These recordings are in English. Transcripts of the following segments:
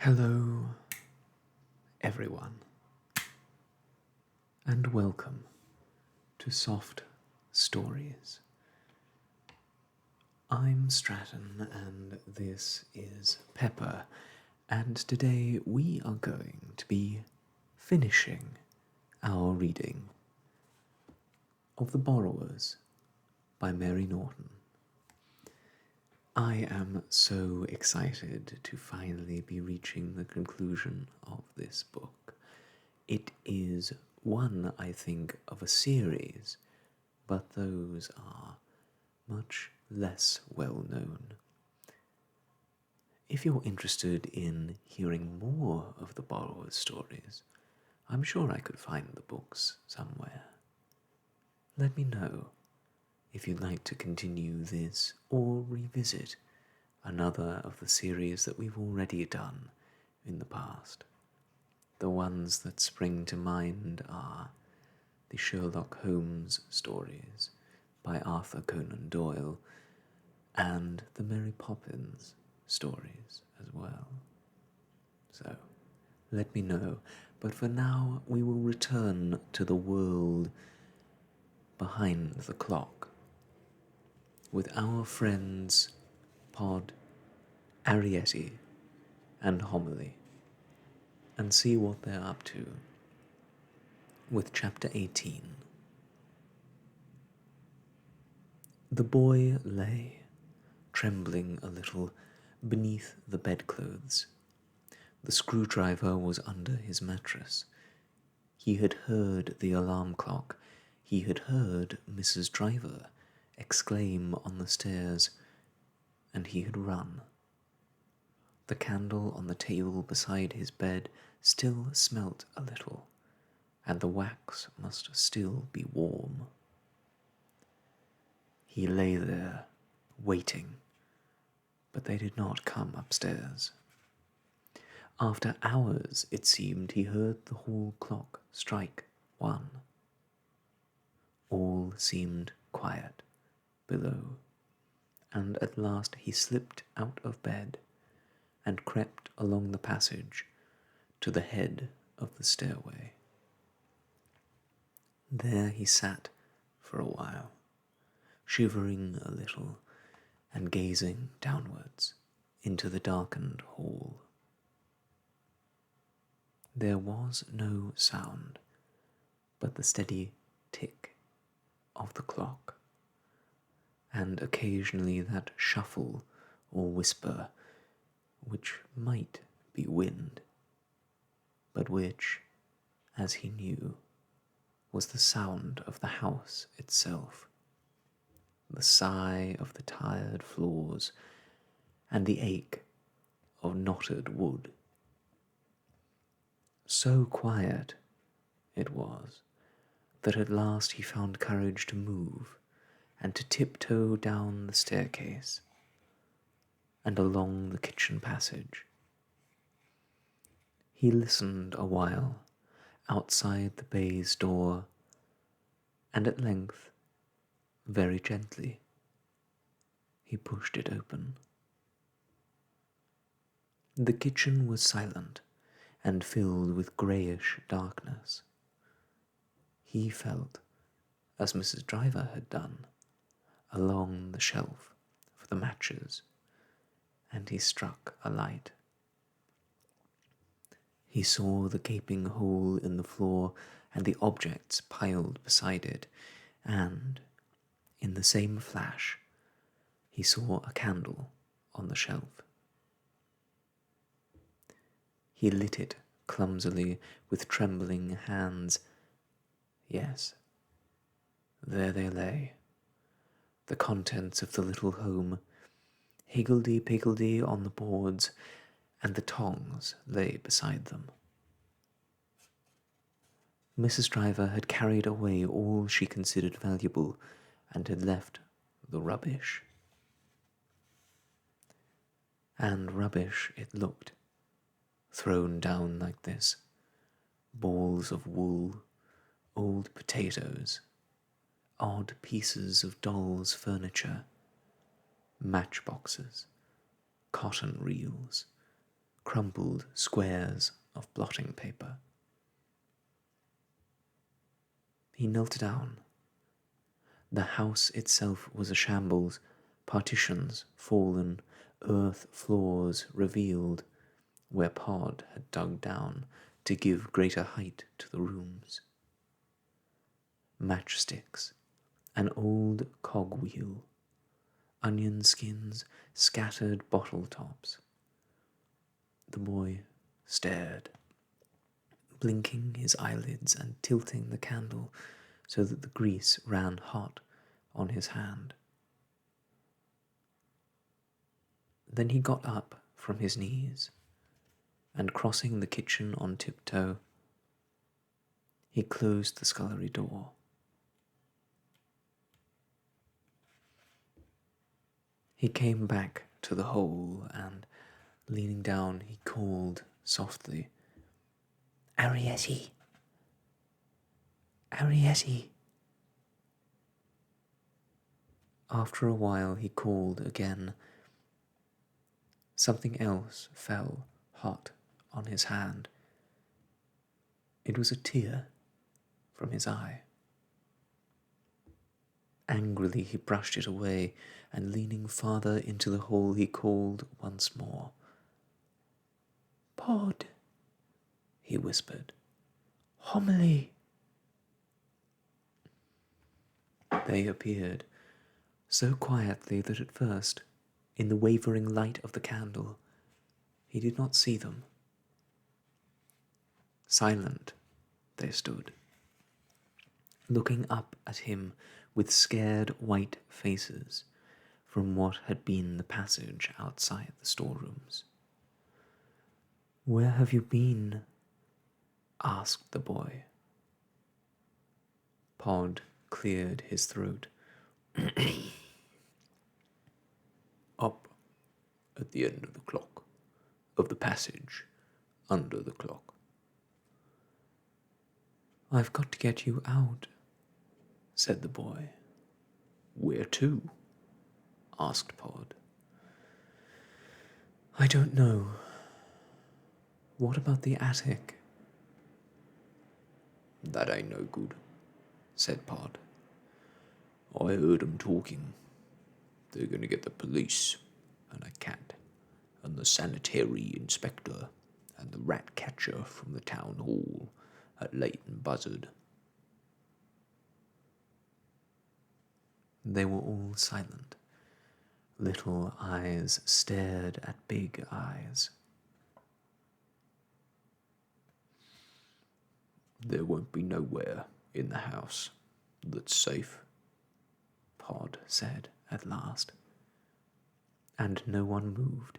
Hello, everyone, and welcome to Soft Stories. I'm Stratton, and this is Pepper, and today we are going to be finishing our reading of The Borrowers by Mary Norton. I am so excited to finally be reaching the conclusion of this book. It is one, I think, of a series, but those are much less well known. If you're interested in hearing more of the Borrower's stories, I'm sure I could find the books somewhere. Let me know if you'd like to continue this or revisit another of the series that we've already done in the past. The ones that spring to mind are the Sherlock Holmes stories by Arthur Conan Doyle and the Mary Poppins stories as well. So, let me know. But for now, we will return to the world behind the clock with our friends Pod, Arietti, and Homily, and see what they're up to with Chapter 18. The boy lay, trembling a little, beneath the bedclothes. The screwdriver was under his mattress. He had heard the alarm clock. He had heard Mrs. Driver exclaim on the stairs, and he had run. The candle on the table beside his bed still smelt a little, and the wax must still be warm. He lay there, waiting, but they did not come upstairs. After hours, it seemed, he heard the hall clock strike 1. All seemed quiet below, and at last he slipped out of bed and crept along the passage to the head of the stairway. There he sat for a while, shivering a little and gazing downwards into the darkened hall. There was no sound but the steady tick of the clock, and occasionally that shuffle or whisper which might be wind, but which, as he knew, was the sound of the house itself, the sigh of the tired floors and the ache of knotted wood. So quiet it was that at last he found courage to move and to tiptoe down the staircase and along the kitchen passage. He listened a while outside the baize door, and at length, very gently, he pushed it open. The kitchen was silent and filled with greyish darkness. He felt, as Mrs. Driver had done, along the shelf for the matches, and he struck a light. He saw the gaping hole in the floor and the objects piled beside it, and, in the same flash, he saw a candle on the shelf. He lit it clumsily with trembling hands. Yes, there they lay, the contents of the little home, higgledy-piggledy on the boards, and the tongs lay beside them. Mrs. Driver had carried away all she considered valuable and had left the rubbish. And rubbish it looked, thrown down like this: balls of wool, old potatoes, odd pieces of dolls' furniture, matchboxes, cotton reels, crumpled squares of blotting paper. He knelt down. The house itself was a shambles, partitions fallen, earth floors revealed, where Pod had dug down to give greater height to the rooms. Matchsticks, an old cogwheel, onion skins, scattered bottle tops. The boy stared, blinking his eyelids and tilting the candle so that the grease ran hot on his hand. Then he got up from his knees, and crossing the kitchen on tiptoe, he closed the scullery door. He came back to the hole and, leaning down, he called softly, "Arrietty! Arrietty!" After a while he called again. Something else fell hot on his hand. It was a tear from his eye. Angrily he brushed it away, and leaning farther into the hole he called once more. "Pod," he whispered. "Homily." They appeared, so quietly that at first, in the wavering light of the candle, he did not see them. Silent they stood, looking up at him with scared white faces from what had been the passage outside the storerooms. "Where have you been?" asked the boy. Pod cleared his throat. "Up at the end of the clock, of the passage, under the clock." "I've got to get you out," said the boy. "Where to?" asked Pod. "I don't know. What about the attic?" "That ain't no good," said Pod. "I heard 'em talking. They're going to get the police, and a cat, and the sanitary inspector, and the rat catcher from the town hall at Leighton Buzzard." They were all silent. Little eyes stared at big eyes. "There won't be nowhere in the house that's safe," Pod said at last, and no one moved.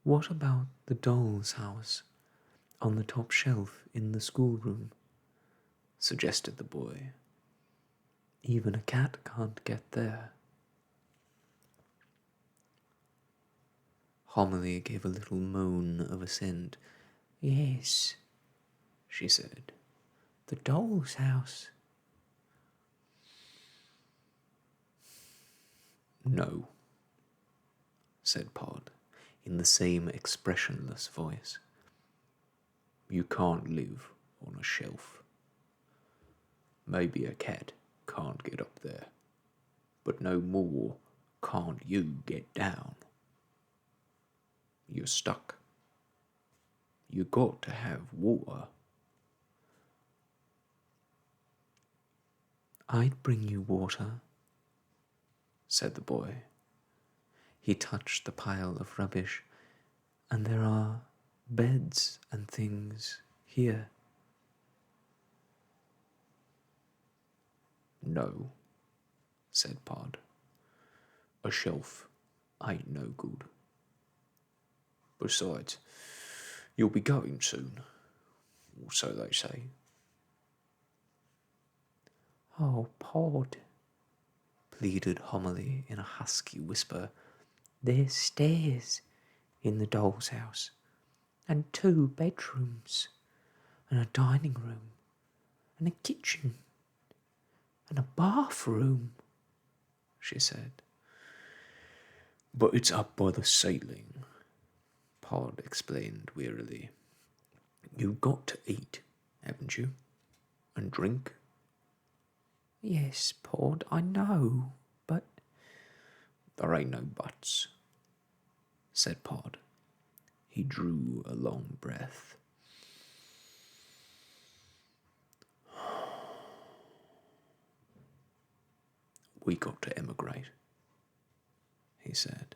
"What about the doll's house on the top shelf in the schoolroom?" suggested the boy. "Even a cat can't get there." Homily gave a little moan of assent. "Yes," she said, "the doll's house." "No," said Pod, in the same expressionless voice. "You can't live on a shelf. Maybe a cat can't get up there, but no more can't you get down. You're stuck. You got to have water." "I'd bring you water," said the boy. He touched the pile of rubbish, "and there are beds and things here." "No," said Pod. "A shelf ain't no good. Besides, you'll be going soon, or so they say." "Oh, Pod," pleaded Homily in a husky whisper. "There's stairs in the doll's house, and 2 bedrooms, and a dining room, and a kitchen, and a bathroom," she said. But it's up by the ceiling, Pod explained wearily. You've got to eat, haven't you? And drink? Yes, Pod, I know, but... There ain't no buts, said Pod. He drew a long breath. We got to emigrate, he said.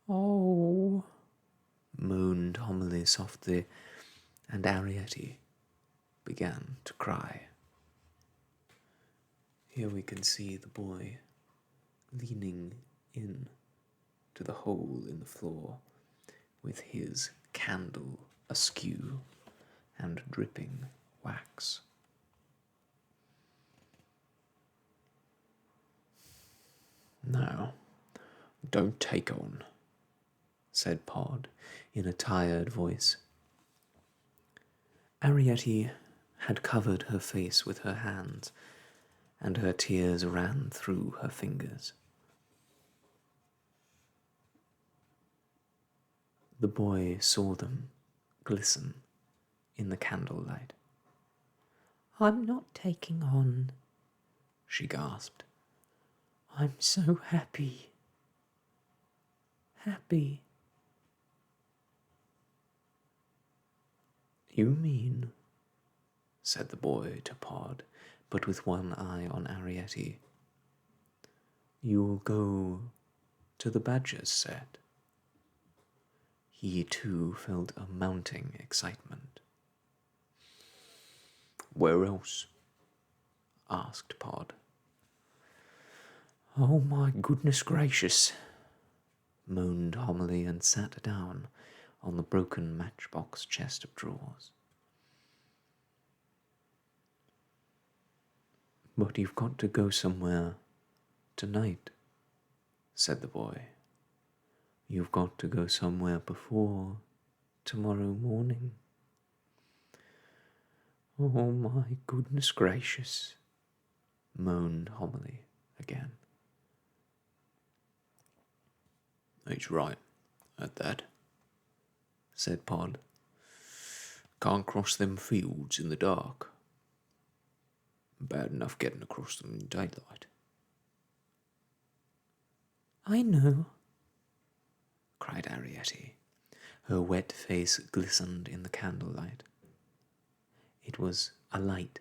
Oh, moaned Homily softly, and Arrietty began to cry. Here we can see the boy leaning in to the hole in the floor with his candle askew and dripping wax. Now, don't take on, said Pod in a tired voice. Arrietty had covered her face with her hands, and her tears ran through her fingers. The boy saw them glisten in the candlelight. I'm not taking on, she gasped. I'm so happy. Happy. You mean, said the boy to Pod, but with one eye on Arrietty, you'll go to the Badger's set? He too felt a mounting excitement. Where else? Asked Pod. Oh my goodness gracious, moaned Homily and sat down on the broken matchbox chest of drawers. But you've got to go somewhere tonight, said the boy. You've got to go somewhere before tomorrow morning. Oh my goodness gracious, moaned Homily again. He's right at that, said Pod. Can't cross them fields in the dark. Bad enough getting across them in daylight. I know, cried Arrietty. Her wet face glistened in the candlelight. It was alight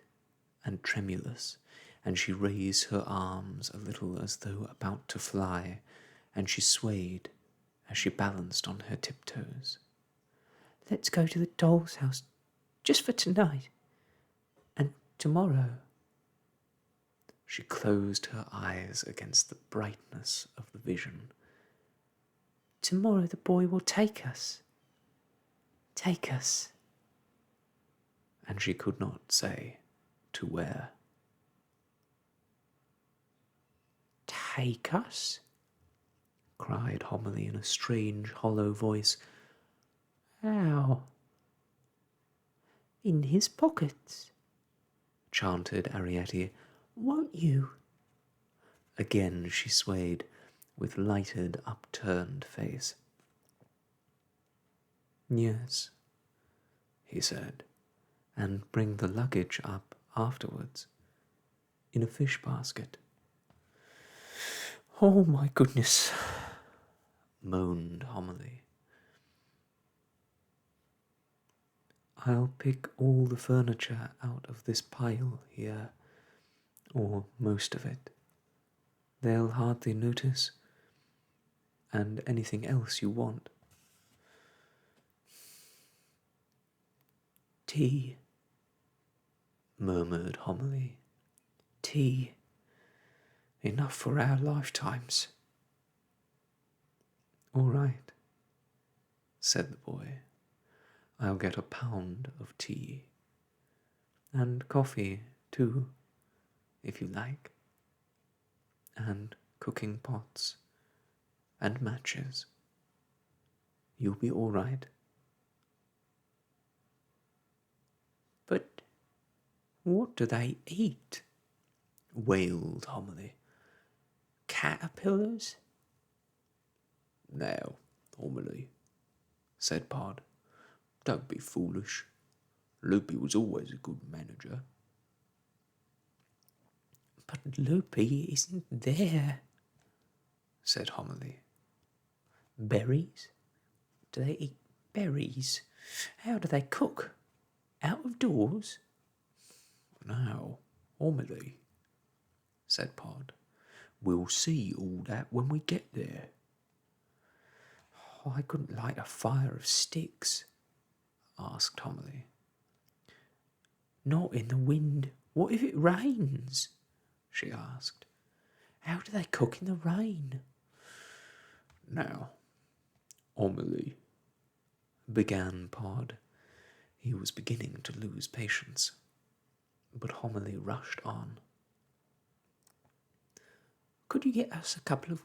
and tremulous, and she raised her arms a little as though about to fly, and she swayed as she balanced on her tiptoes. Let's go to the doll's house just for tonight, and tomorrow. She closed her eyes against the brightness of the vision. Tomorrow the boy will take us. Take us. And she could not say to where. Take us? Cried Homily in a strange, hollow voice. How? In his pockets, chanted Arrietty. Won't you? Again she swayed with lighted, upturned face. Yes, he said, and bring the luggage up afterwards, in a fish basket. Oh my goodness, moaned Homily. I'll pick all the furniture out of this pile here, or most of it. They'll hardly notice, and anything else you want. Tea, murmured Homily. Tea. Enough for our lifetimes. All right, said the boy. I'll get a pound of tea. And coffee, too, if you like. And cooking pots. And matches. You'll be all right. But what do they eat? Wailed Homily. caterpillars? Now, Homily, said Pod, don't be foolish. Loopy was always a good manager. But Loopy isn't there, said Homily. Berries? Do they eat berries? How do they cook? Out of doors? Now, Homily, said Pod, we'll see all that when we get there. Oh, I couldn't light a fire of sticks, asked Homily. Not in the wind. What if it rains? She asked. How do they cook in the rain? Now, Homily, began Pod. He was beginning to lose patience, but Homily rushed on. Could you get us a couple of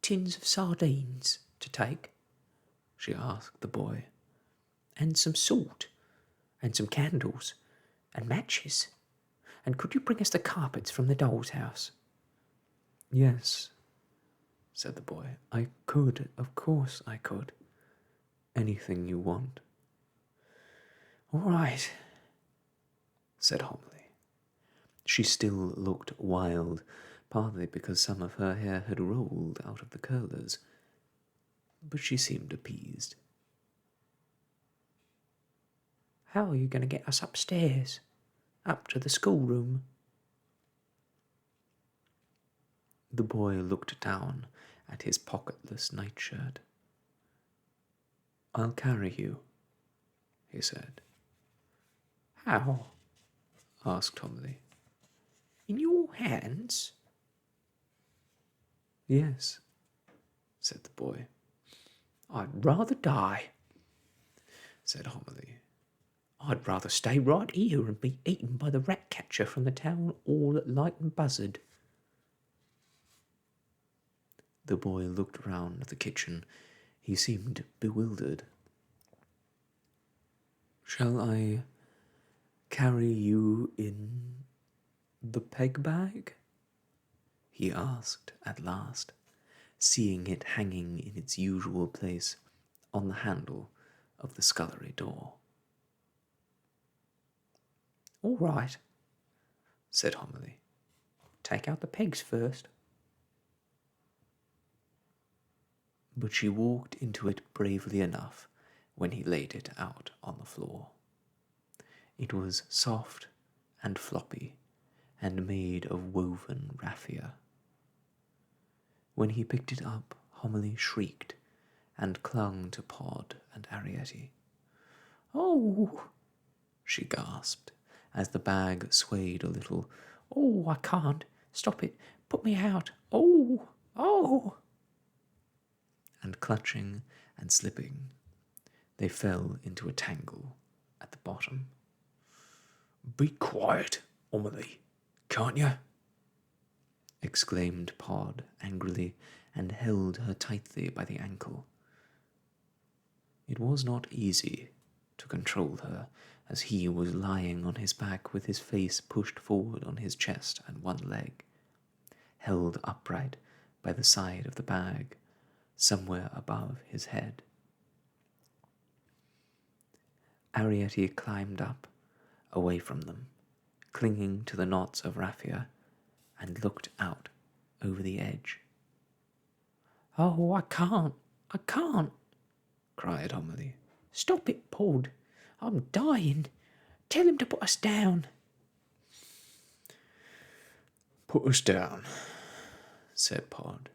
tins of sardines to take? She asked the boy. And some salt, and some candles, and matches. And could you bring us the carpets from the doll's house? Yes, said the boy. I could, of course I could. Anything you want. All right, said Homily. She still looked wild, partly because some of her hair had rolled out of the curlers, but she seemed appeased. How are you going to get us upstairs? Up to the schoolroom? The boy looked down at his pocketless nightshirt. I'll carry you, he said. How? asked Homily. In your hands? Yes, said the boy. I'd rather die, said Homily. I'd rather stay right here and be eaten by the rat catcher from the town hall at Leighton Buzzard. The boy looked round the kitchen. He seemed bewildered. Shall I carry you in the peg bag? He asked at last, seeing it hanging in its usual place on the handle of the scullery door. All right, said Homily. Take out the pegs first. But she walked into it bravely enough when he laid it out on the floor. It was soft and floppy and made of woven raffia. When he picked it up, Homily shrieked and clung to Pod and Arrietty. Oh, she gasped as the bag swayed a little. Oh, I can't. Stop it. Put me out. Oh, oh. And clutching and slipping, they fell into a tangle at the bottom. Be quiet, Homily, can't you? Exclaimed Pod angrily and held her tightly by the ankle. It was not easy to control her as he was lying on his back with his face pushed forward on his chest and one leg, held upright by the side of the bag, somewhere above his head. Arrietty climbed up, away from them, clinging to the knots of raffia, and looked out over the edge. Oh, I can't, cried Homily. Stop it, Pod. I'm dying. Tell him to put us down. Put us down, said Pod,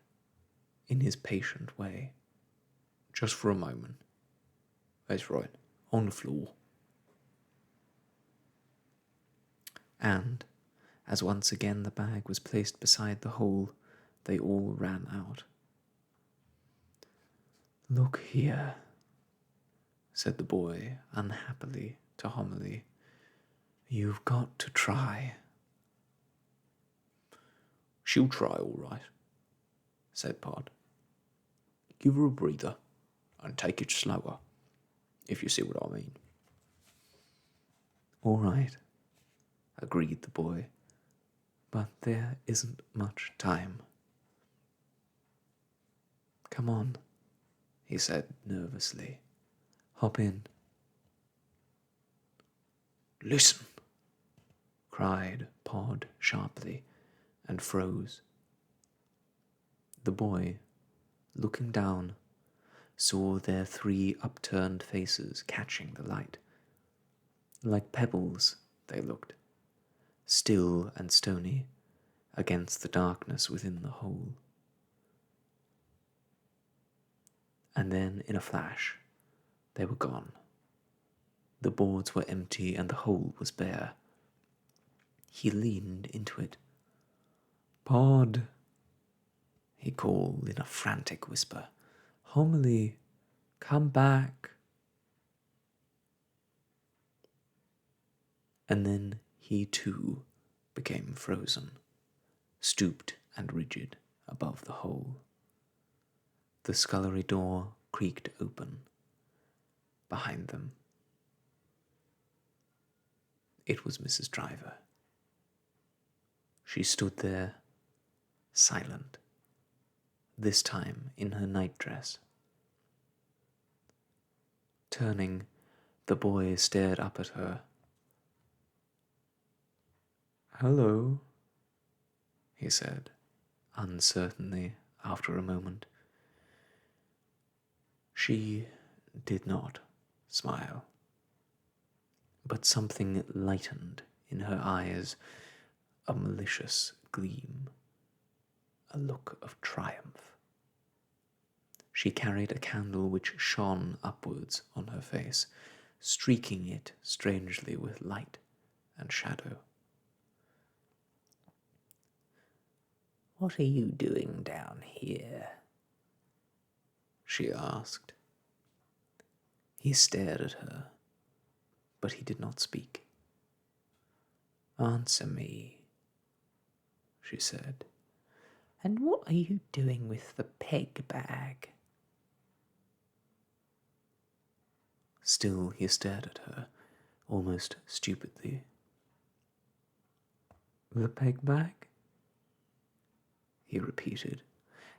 in his patient way. Just for a moment. That's right, on the floor. And, as once again the bag was placed beside the hole, they all ran out. Look here, said the boy unhappily to Homily. You've got to try. She'll try all right, said Pod. Give her a breather and take it slower, if you see what I mean. All right, agreed the boy, but there isn't much time. Come on, he said nervously. Hop in. Listen, cried Pod sharply, and froze. The boy, looking down, saw their 3 upturned faces catching the light. Like pebbles they looked, still and stony, against the darkness within the hole. And then, in a flash, they were gone. The boards were empty and the hole was bare. He leaned into it. Pod, he called in a frantic whisper. Homily, come back. And then he too became frozen, stooped and rigid above the hole. The scullery door creaked open behind them. It was Mrs. Driver. She stood there, silent, this time in her nightdress. Turning, the boy stared up at her. Hello, he said, uncertainly, after a moment. She did not smile, but something lightened in her eyes, a malicious gleam, a look of triumph. She carried a candle which shone upwards on her face, streaking it strangely with light and shadow. What are you doing down here? She asked. He stared at her, but he did not speak. Answer me, she said. And what are you doing with the peg bag? Still he stared at her, almost stupidly. The peg bag? He repeated,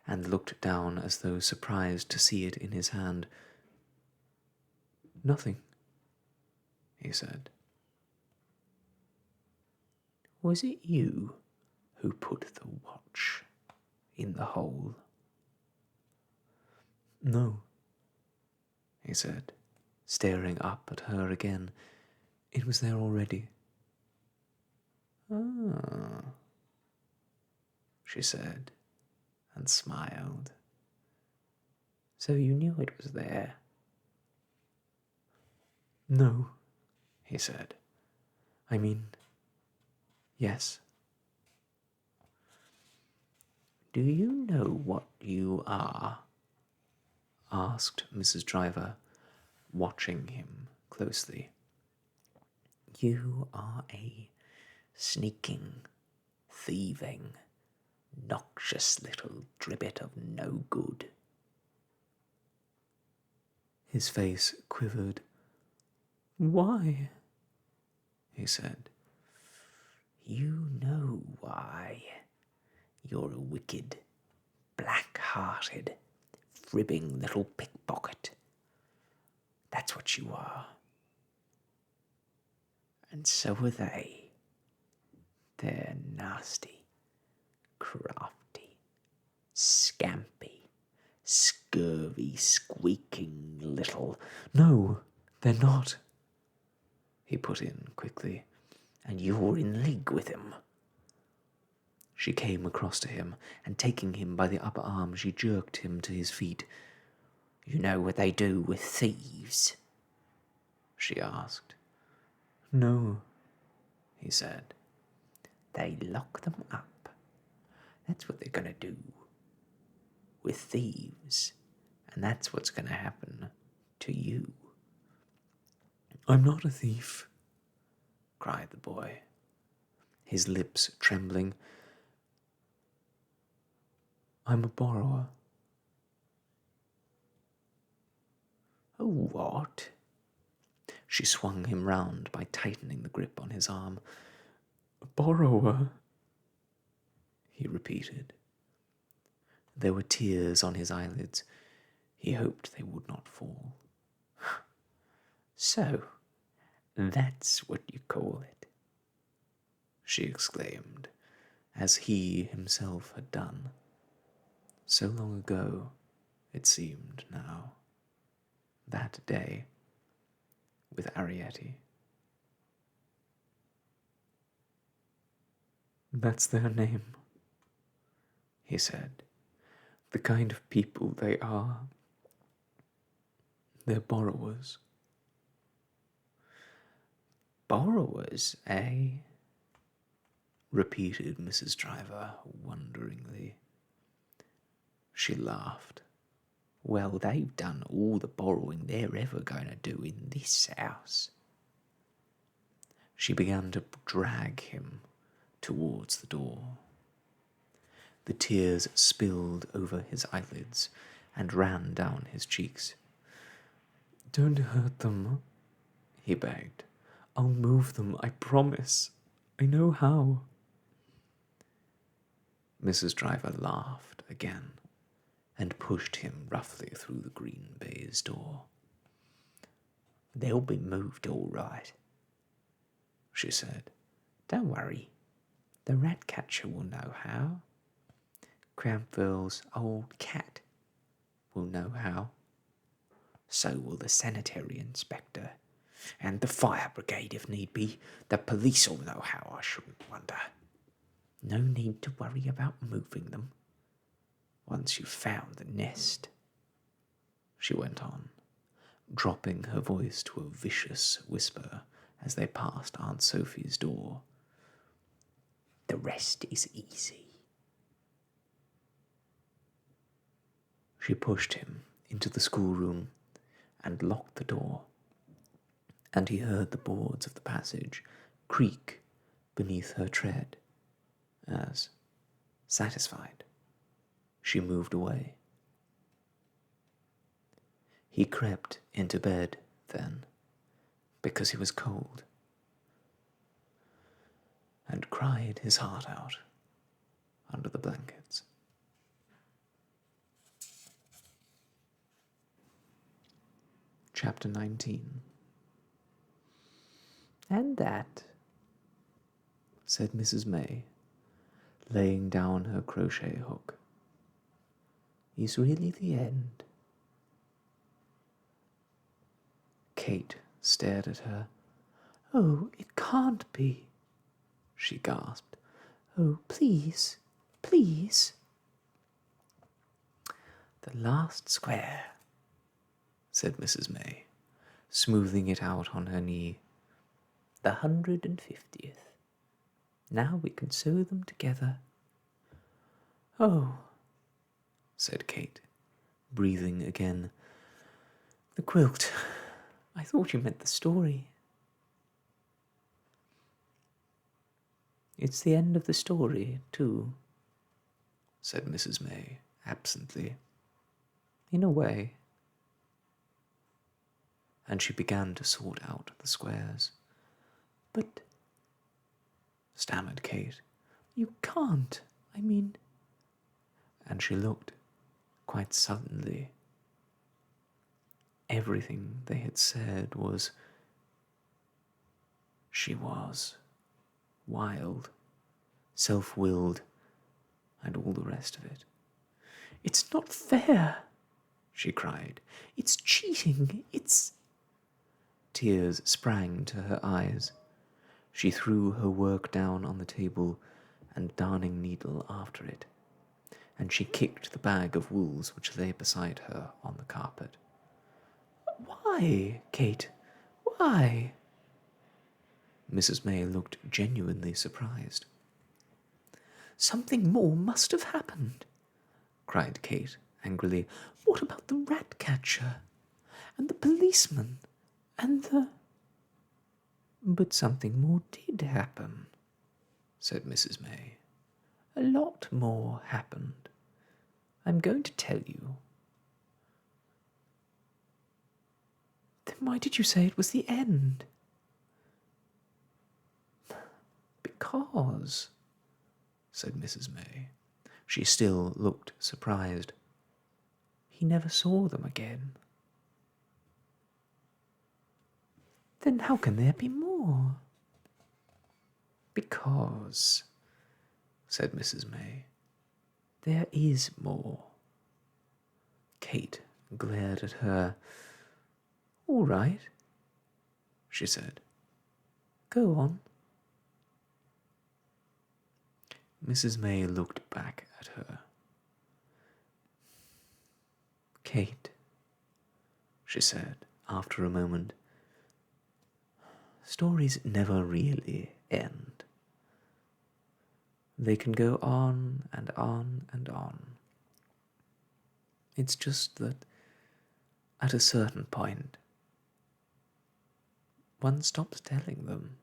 and looked down as though surprised to see it in his hand. Nothing, he said. Was it you who put the watch in the hole? No, he said, staring up at her again. It was there already. Ah, she said, and smiled. So you knew it was there? No, he said. I mean, yes. Do you know what you are? Asked Mrs. Driver, watching him closely. You are a sneaking, thieving, noxious little dribbit of no good. His face quivered. Why? He said. You know why. You're a wicked, black-hearted, fribbing little pickpocket. That's what you are. And so are they. They're nasty, crafty, scampy, scurvy, squeaking little... No, they're not, he put in quickly. And you're in league with him. She came across to him, and taking him by the upper arm, she jerked him to his feet. You know what they do with thieves? She asked. No, he said. They lock them up. That's what they're going to do with thieves, and that's what's going to happen to you. I'm not a thief, cried the boy, his lips trembling. I'm a borrower. A what? She swung him round by tightening the grip on his arm. A borrower, he repeated. There were tears on his eyelids. He hoped they would not fall. "So, that's what you call it," she exclaimed, as he himself had done. So long ago, it seemed now. That day, with Arrietty. "That's their name," he said. "The kind of people they are. They're borrowers." "Borrowers, eh?" repeated Mrs. Driver wonderingly. She laughed. "Well, they've done all the borrowing they're ever going to do in this house." She began to drag him towards the door. The tears spilled over his eyelids and ran down his cheeks. "Don't hurt them," he begged. "I'll move them, I promise. I know how." Mrs. Driver laughed again and pushed him roughly through the green baize door. "They'll be moved all right," she said. "Don't worry. The rat catcher will know how. Crampville's old cat will know how. So will the sanitary inspector, and the fire brigade if need be. The police will know how, I shouldn't wonder. No need to worry about moving them. Once you've found the nest," she went on, dropping her voice to a vicious whisper as they passed Aunt Sophie's door. "The rest is easy." She pushed him into the schoolroom and locked the door, and he heard the boards of the passage creak beneath her tread as, satisfied, she moved away. He crept into bed then, because he was cold, and cried his heart out under the blankets. Chapter 19. "And that," said Mrs. May, laying down her crochet hook, "is really the end." Kate stared at her. "Oh, it can't be," she gasped. "Oh, please, please." "The last square," said Mrs. May, smoothing it out on her knee. "The 150th. Now we can sew them together." "Oh," said Kate, breathing again. "the quilt. I thought you meant the story." "It's the end of the story, too," said Mrs. May absently. "In a way." And she began to sort out the squares. "But," stammered Kate. "you can't. I mean—" And she looked quite suddenly. Everything they had said was... She was wild, self-willed, and all the rest of it. "It's not fair," she cried. "It's cheating. It's—" Tears sprang to her eyes. She threw her work down on the table and darning needle after it, and she kicked the bag of wools which lay beside her on the carpet. "Why, Kate? Why?" Mrs. May looked genuinely surprised. "Something more must have happened," cried Kate angrily. "What about the rat catcher? And the policeman? And the—" "But something more did happen," said Mrs. May. "A lot more happened. I'm going to tell you." "Then why did you say it was the end?" "Because," said Mrs. May, She still looked surprised. He never saw them again. Then how can there be more? Because, said Mrs. May, there is more. Kate glared at her. All right, she said. Go on. Mrs. May looked back at her. Kate, she said after a moment, stories never really end. They can go on and on and on. It's just that at a certain point, one stops telling them.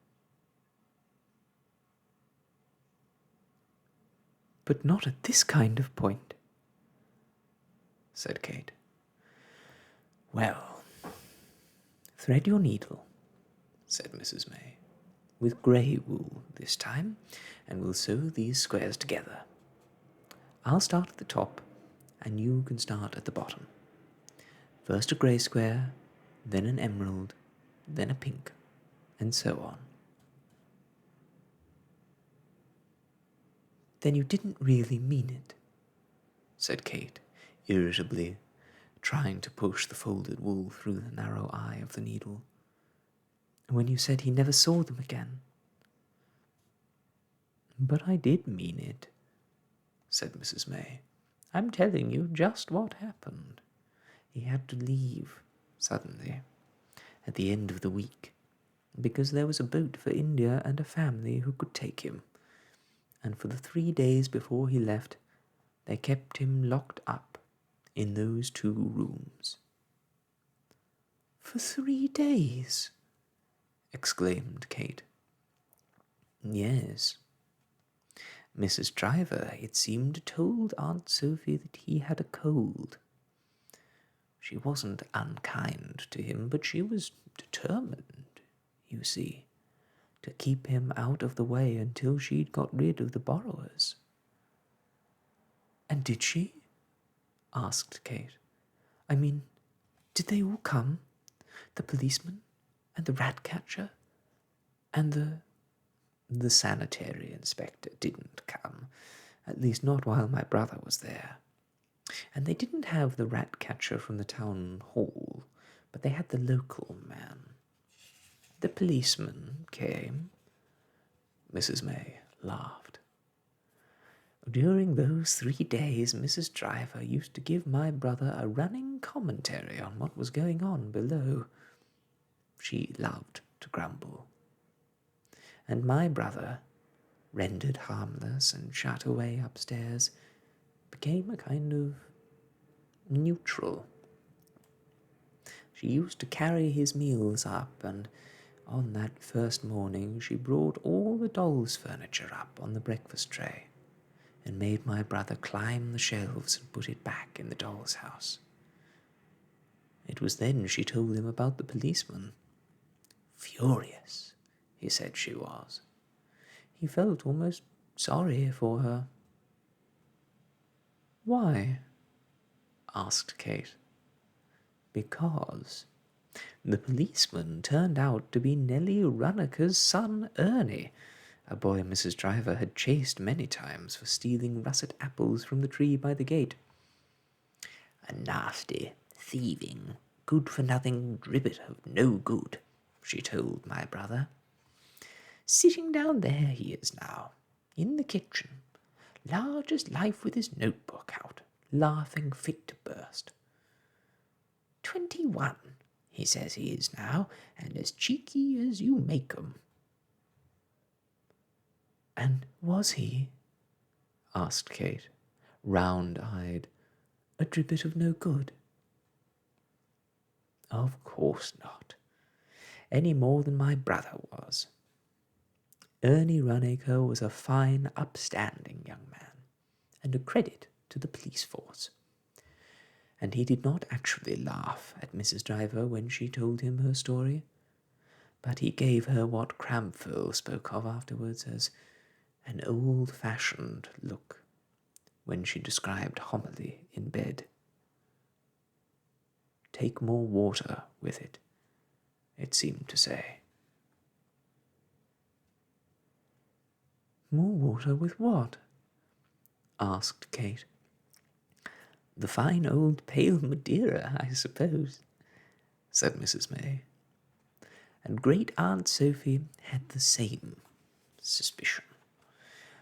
But not at this kind of point, said Kate. Well, thread your needle, said Mrs. May, with grey wool this time, and we'll sew these squares together. I'll start at the top, and you can start at the bottom. First a grey square, then an emerald, then a pink, and so on. Then you didn't really mean it, said Kate, irritably, trying to push the folded wool through the narrow eye of the needle. When you said he never saw them again. But I did mean it, said Mrs. May. I'm telling you just what happened. He had to leave, suddenly, at the end of the week, because there was a boat for India and a family who could take him. And for the 3 days before he left, they kept him locked up in those 2 rooms. For 3 days? Exclaimed Kate. Yes. Mrs. Driver, it seemed, told Aunt Sophie that he had a cold. She wasn't unkind to him, but she was determined, you see, to keep him out of the way until she'd got rid of the borrowers. And did she? Asked Kate. I mean, did they all come? The policeman, and the rat-catcher, and the sanitary inspector didn't come, at least not while my brother was there. And they didn't have the rat-catcher from the town hall, but they had the local man. The policeman came. Mrs. May laughed. During those 3 days, Mrs. Driver used to give my brother a running commentary on what was going on below. She loved to grumble. And my brother, rendered harmless and shut away upstairs, became a kind of neutral. She used to carry his meals up, and on that first morning she brought all the doll's furniture up on the breakfast tray, and made my brother climb the shelves and put it back in the doll's house. It was then she told him about the policeman. Furious, he said she was. He felt almost sorry for her. Why? Asked Kate. Because the policeman turned out to be Nellie Runnaker's son Ernie, a boy Mrs. Driver had chased many times for stealing russet apples from the tree by the gate. A nasty, thieving, good-for-nothing dribbit of no good, she told my brother. Sitting down there he is now, in the kitchen, large as life with his notebook out, laughing fit to burst. 21, he says he is now, and as cheeky as you make 'em. And was he, asked Kate, round-eyed, a dribbit of no good? Of course not, any more than my brother was. Ernie Runacre was a fine, upstanding young man, and a credit to the police force. And he did not actually laugh at Mrs. Driver when she told him her story, but he gave her what Crampfurl spoke of afterwards as an old-fashioned look, when she described homily in bed. Take more water with it, it seemed to say. More water with what? Asked Kate. The fine old pale Madeira, I suppose, said Mrs. May. And great Aunt Sophie had the same suspicion.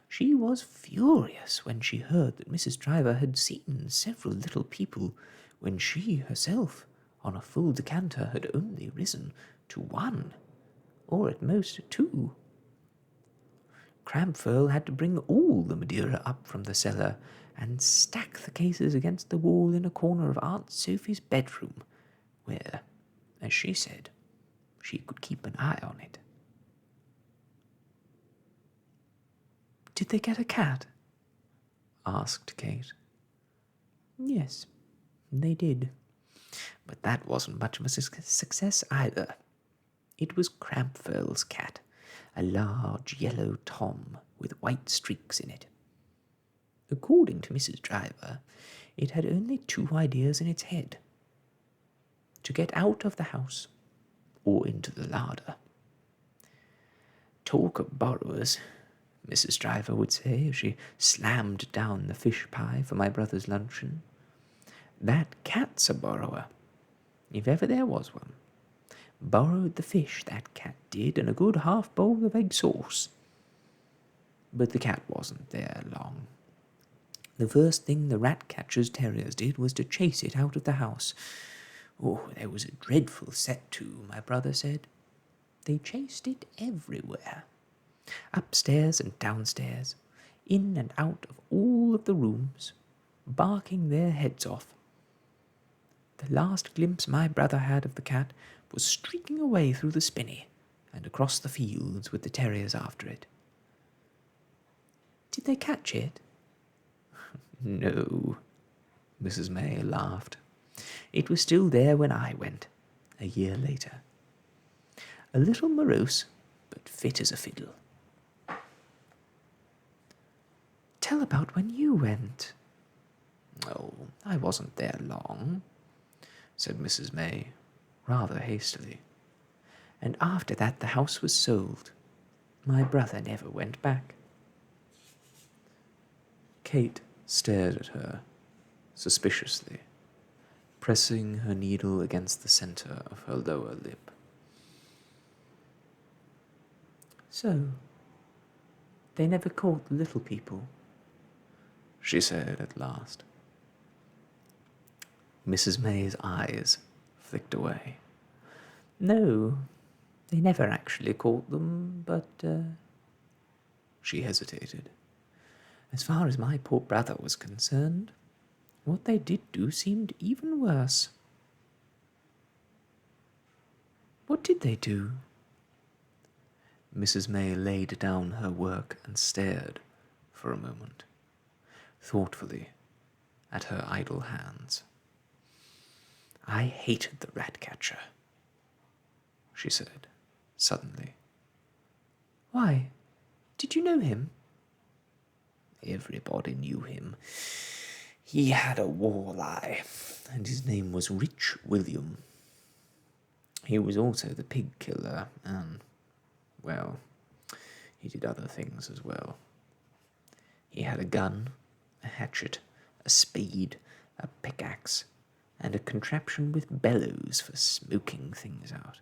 She was furious when she heard that Mrs. Driver had seen several little people when she herself, on a full decanter, had only risen to one, or at most two. Crampfurl had to bring all the Madeira up from the cellar and stack the cases against the wall in a corner of Aunt Sophie's bedroom, where, as she said, she could keep an eye on it. Did they get a cat? Asked Kate. Yes, they did. But that wasn't much of a success either. It was Crampfurl's cat, a large yellow Tom with white streaks in it. According to Mrs. Driver, it had only two ideas in its head: to get out of the house or into the larder. Talk of borrowers, Mrs. Driver would say as she slammed down the fish pie for my brother's luncheon. That cat's a borrower, if ever there was one. Borrowed the fish, that cat did, and a good half bowl of egg sauce. But the cat wasn't there long. The first thing the rat-catcher's terriers did was to chase it out of the house. Oh, there was a dreadful set to, my brother said. They chased it everywhere, upstairs and downstairs, in and out of all of the rooms, barking their heads off. The last glimpse my brother had of the cat was streaking away through the spinney and across the fields with the terriers after it. Did they catch it? No, Mrs. May laughed. It was still there when I went, a year later. A little morose, but fit as a fiddle. Tell about when you went. Oh, I wasn't there long, said Mrs. May, rather hastily. And after that the house was sold. My brother never went back. Kate stared at her, suspiciously, pressing her needle against the centre of her lower lip. So, they never caught the little people? She said at last. Mrs. May's eyes flicked away. No, they never actually caught them, but, She hesitated. As far as my poor brother was concerned, what they did do seemed even worse. What did they do? Mrs. May laid down her work and stared for a moment, thoughtfully, at her idle hands. I hated the rat-catcher, she said, suddenly. Why? Did you know him? Everybody knew him. He had a walleye, and his name was Rich William. He was also the pig killer, and, well, he did other things as well. He had a gun, a hatchet, a spade, a pickaxe, and a contraption with bellows for smoking things out.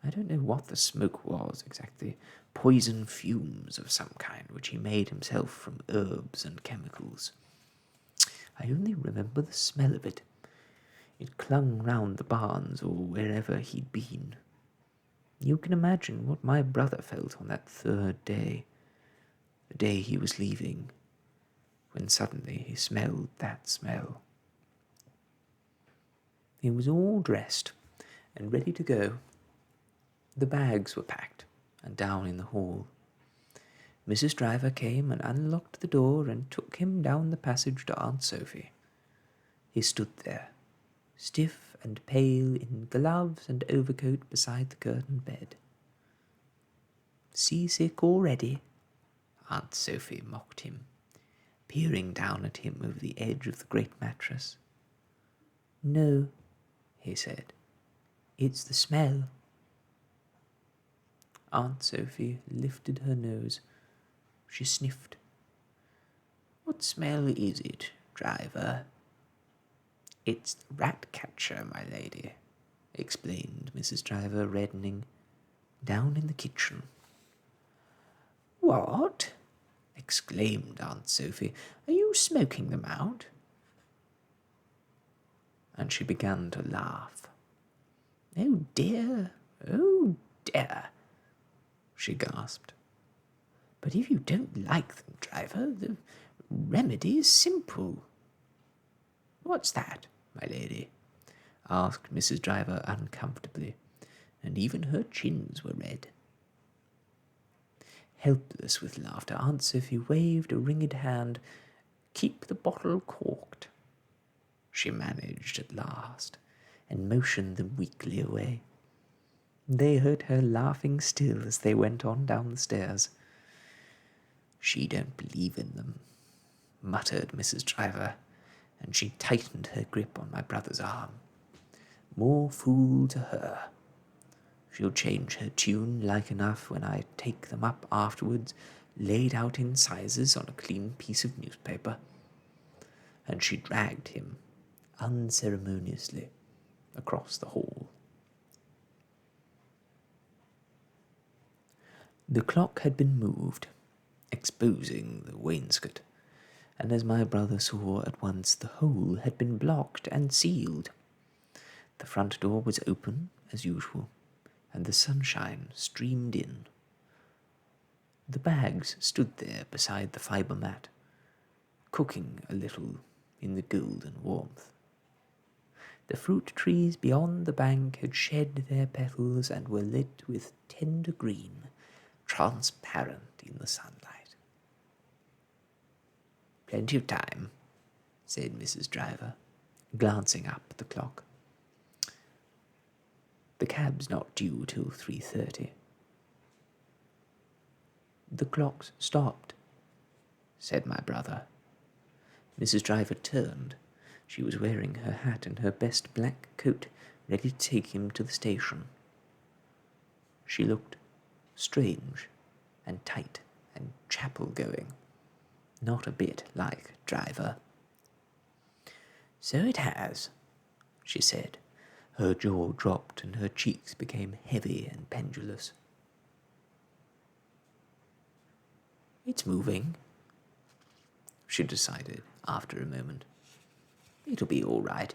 I don't know what the smoke was exactly, poison fumes of some kind which he made himself from herbs and chemicals. I only remember the smell of it. It clung round the barns or wherever he'd been. You can imagine what my brother felt on that third day, the day he was leaving, when suddenly he smelled that smell. He was all dressed and ready to go. The bags were packed and down in the hall. Mrs. Driver came and unlocked the door and took him down the passage to Aunt Sophie. He stood there, stiff and pale, in gloves and overcoat beside the curtained bed. Seasick already? Aunt Sophie mocked him. peering down at him over the edge of the great mattress. "No," he said. "It's the smell." Aunt Sophie lifted her nose. She sniffed. "What smell is it, driver?" "It's the rat-catcher, my lady," explained Mrs. Driver, reddening. "Down in the kitchen." "What?" exclaimed Aunt Sophie. "Are you smoking them out?" And she began to laugh. "Oh dear, oh dear," she gasped. "But if you don't like them, driver, the remedy is simple." "What's that, my lady?" asked Mrs. Driver uncomfortably, and even her chins were red. Helpless with laughter, Aunt Sophie waved a ringed hand. "Keep the bottle corked," she managed at last, and motioned them weakly away. They heard her laughing still as they went on down the stairs. "She don't believe in them," muttered Mrs. Driver, and she tightened her grip on my brother's arm. "More fool to her. She'll change her tune like enough when I take them up afterwards, laid out in sizes on a clean piece of newspaper." And she dragged him unceremoniously across the hall. The clock had been moved, exposing the wainscot, and as my brother saw at once, the hole had been blocked and sealed. The front door was open, as usual, and the sunshine streamed in. The bags stood there beside the fibre mat, cooking a little in the golden warmth. The fruit trees beyond the bank had shed their petals and were lit with tender green, transparent in the sunlight. "Plenty of time," said Mrs. Driver, glancing up at the clock. "The cab's not due till 3:30. "The clock's stopped," said my brother. Mrs. Driver turned. She was wearing her hat and her best black coat, ready to take him to the station. She looked strange and tight and chapel-going, not a bit like Driver. "So it has," she said. Her jaw dropped and her cheeks became heavy and pendulous. "It's moving," she decided after a moment. "It'll be all right,"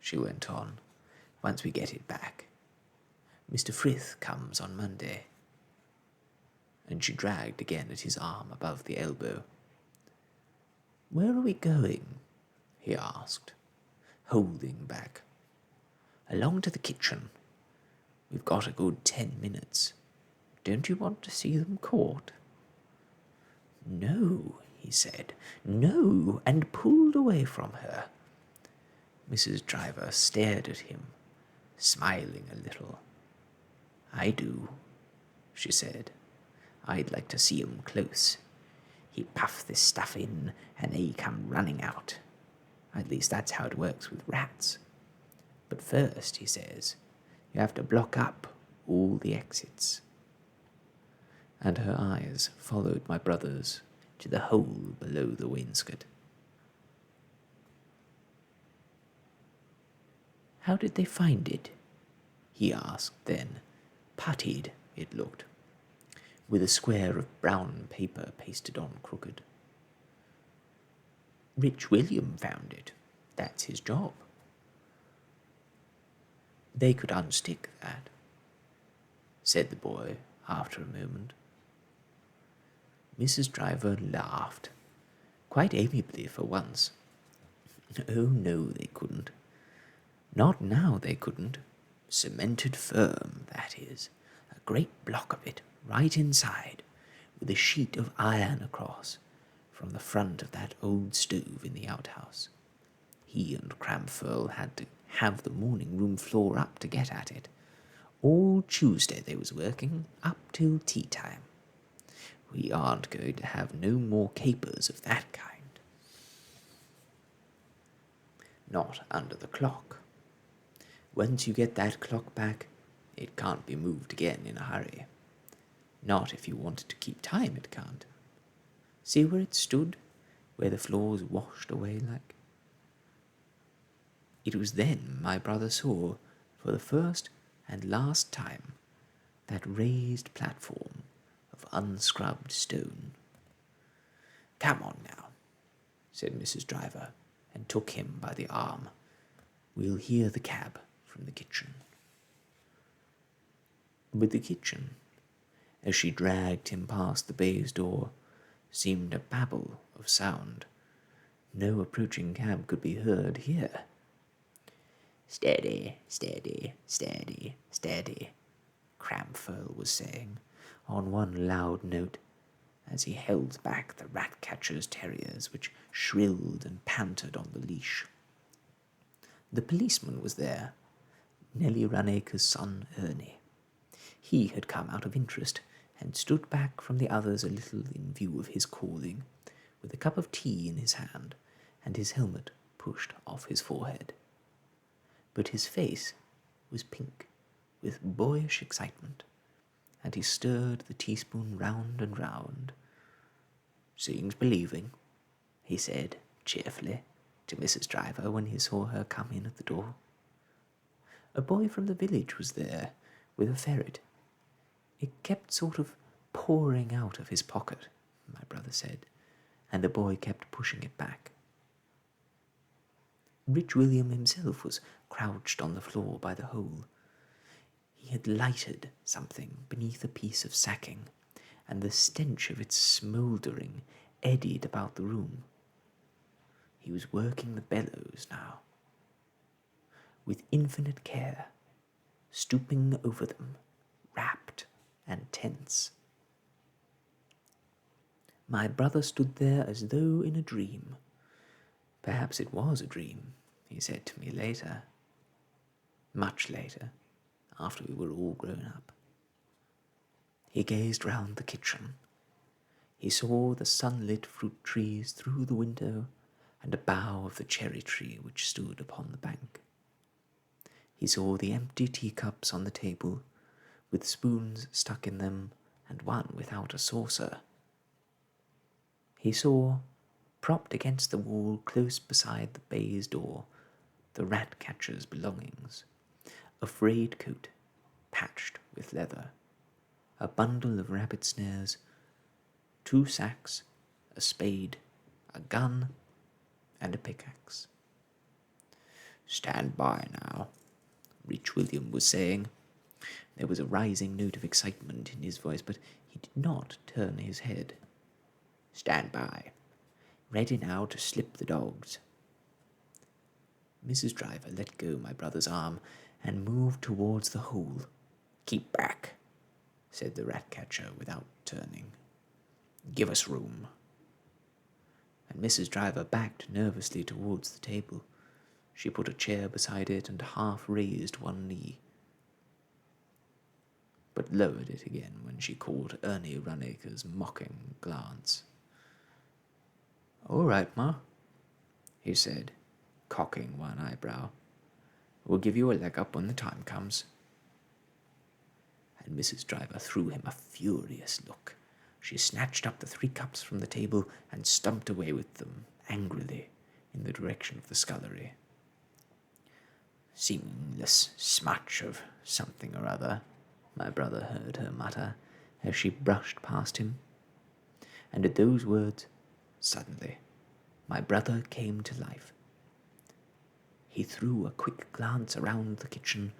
she went on, "once we get it back. Mr. Frith comes on Monday." And she dragged again at his arm above the elbow. "Where are we going?" he asked, holding back. "Along to the kitchen. We've got a good 10 minutes. Don't you want to see them caught?" "No," he said. "No," and pulled away from her. Mrs. Driver stared at him, smiling a little. "I do," she said. "I'd like to see 'em close. He puff this stuff in, and they come running out. At least that's how it works with rats. But first, he says, you have to block up all the exits." And her eyes followed my brother's to the hole below the wainscot. "How did they find it?" he asked then. Puttied, it looked, with a square of brown paper pasted on crooked. "Rich William found it. That's his job." "They could unstick that," said the boy after a moment. Mrs. Driver laughed, quite amiably for once. "Oh, no, they couldn't. Not now, they couldn't. Cemented firm, that is. A great block of it, right inside, with a sheet of iron across, from the front of that old stove in the outhouse. He and Cramfurl had to have the morning room floor up to get at it. All Tuesday they was working, up till tea time. We aren't going to have no more capers of that kind. Not under the clock. Once you get that clock back, it can't be moved again in a hurry. Not if you wanted to keep time, it can't. See where it stood, where the floors washed away like? It was then my brother saw, for the first and last time, that raised platform of unscrubbed stone. Come on now, said Mrs. Driver, and took him by the arm. We'll hear the cab from the kitchen. But the kitchen, as she dragged him past the baize door, seemed a babel of sound. No approaching cab could be heard here. Steady, steady, steady, steady, Cramfurl was saying, on one loud note, as he held back the rat-catcher's terriers, which shrilled and panted on the leash. The policeman was there, Nelly Runacre's son Ernie. He had come out of interest, and stood back from the others a little in view of his calling, with a cup of tea in his hand, and his helmet pushed off his forehead. But his face was pink with boyish excitement, and he stirred the teaspoon round and round. Seeing's believing, he said cheerfully to Mrs. Driver when he saw her come in at the door. A boy from the village was there with a ferret. It kept sort of pouring out of his pocket, my brother said, and the boy kept pushing it back. Rich William himself was crouched on the floor by the hole. He had lighted something beneath a piece of sacking, and the stench of its smouldering eddied about the room. He was working the bellows now. With infinite care, stooping over them, rapt and tense. My brother stood there as though in a dream. Perhaps it was a dream, he said to me later. Much later, after we were all grown up. He gazed round the kitchen. He saw the sunlit fruit trees through the window and a bough of the cherry tree which stood upon the bank. He saw the empty teacups on the table, with spoons stuck in them and one without a saucer. He saw, propped against the wall close beside the baize door, the rat-catcher's belongings, a frayed coat patched with leather, a bundle of rabbit snares, 2 sacks, a spade, a gun, and a pickaxe. Stand by now, Rich William was saying. There was a rising note of excitement in his voice, but he did not turn his head. Stand by. Ready now to slip the dogs. Mrs. Driver let go my brother's arm and moved towards the hole. Keep back, said the rat-catcher without turning. Give us room. And Mrs. Driver backed nervously towards the table. She put a chair beside it and half raised one knee, but lowered it again when she caught Ernie Runacre's mocking glance. All right, Ma, he said, cocking one eyebrow. We'll give you a leg up when the time comes. And Mrs. Driver threw him a furious look. She snatched up the 3 cups from the table and stumped away with them, angrily, in the direction of the scullery. Seamless smutch of something or other, my brother heard her mutter, as she brushed past him. And at those words, suddenly, my brother came to life. He threw a quick glance around the kitchen.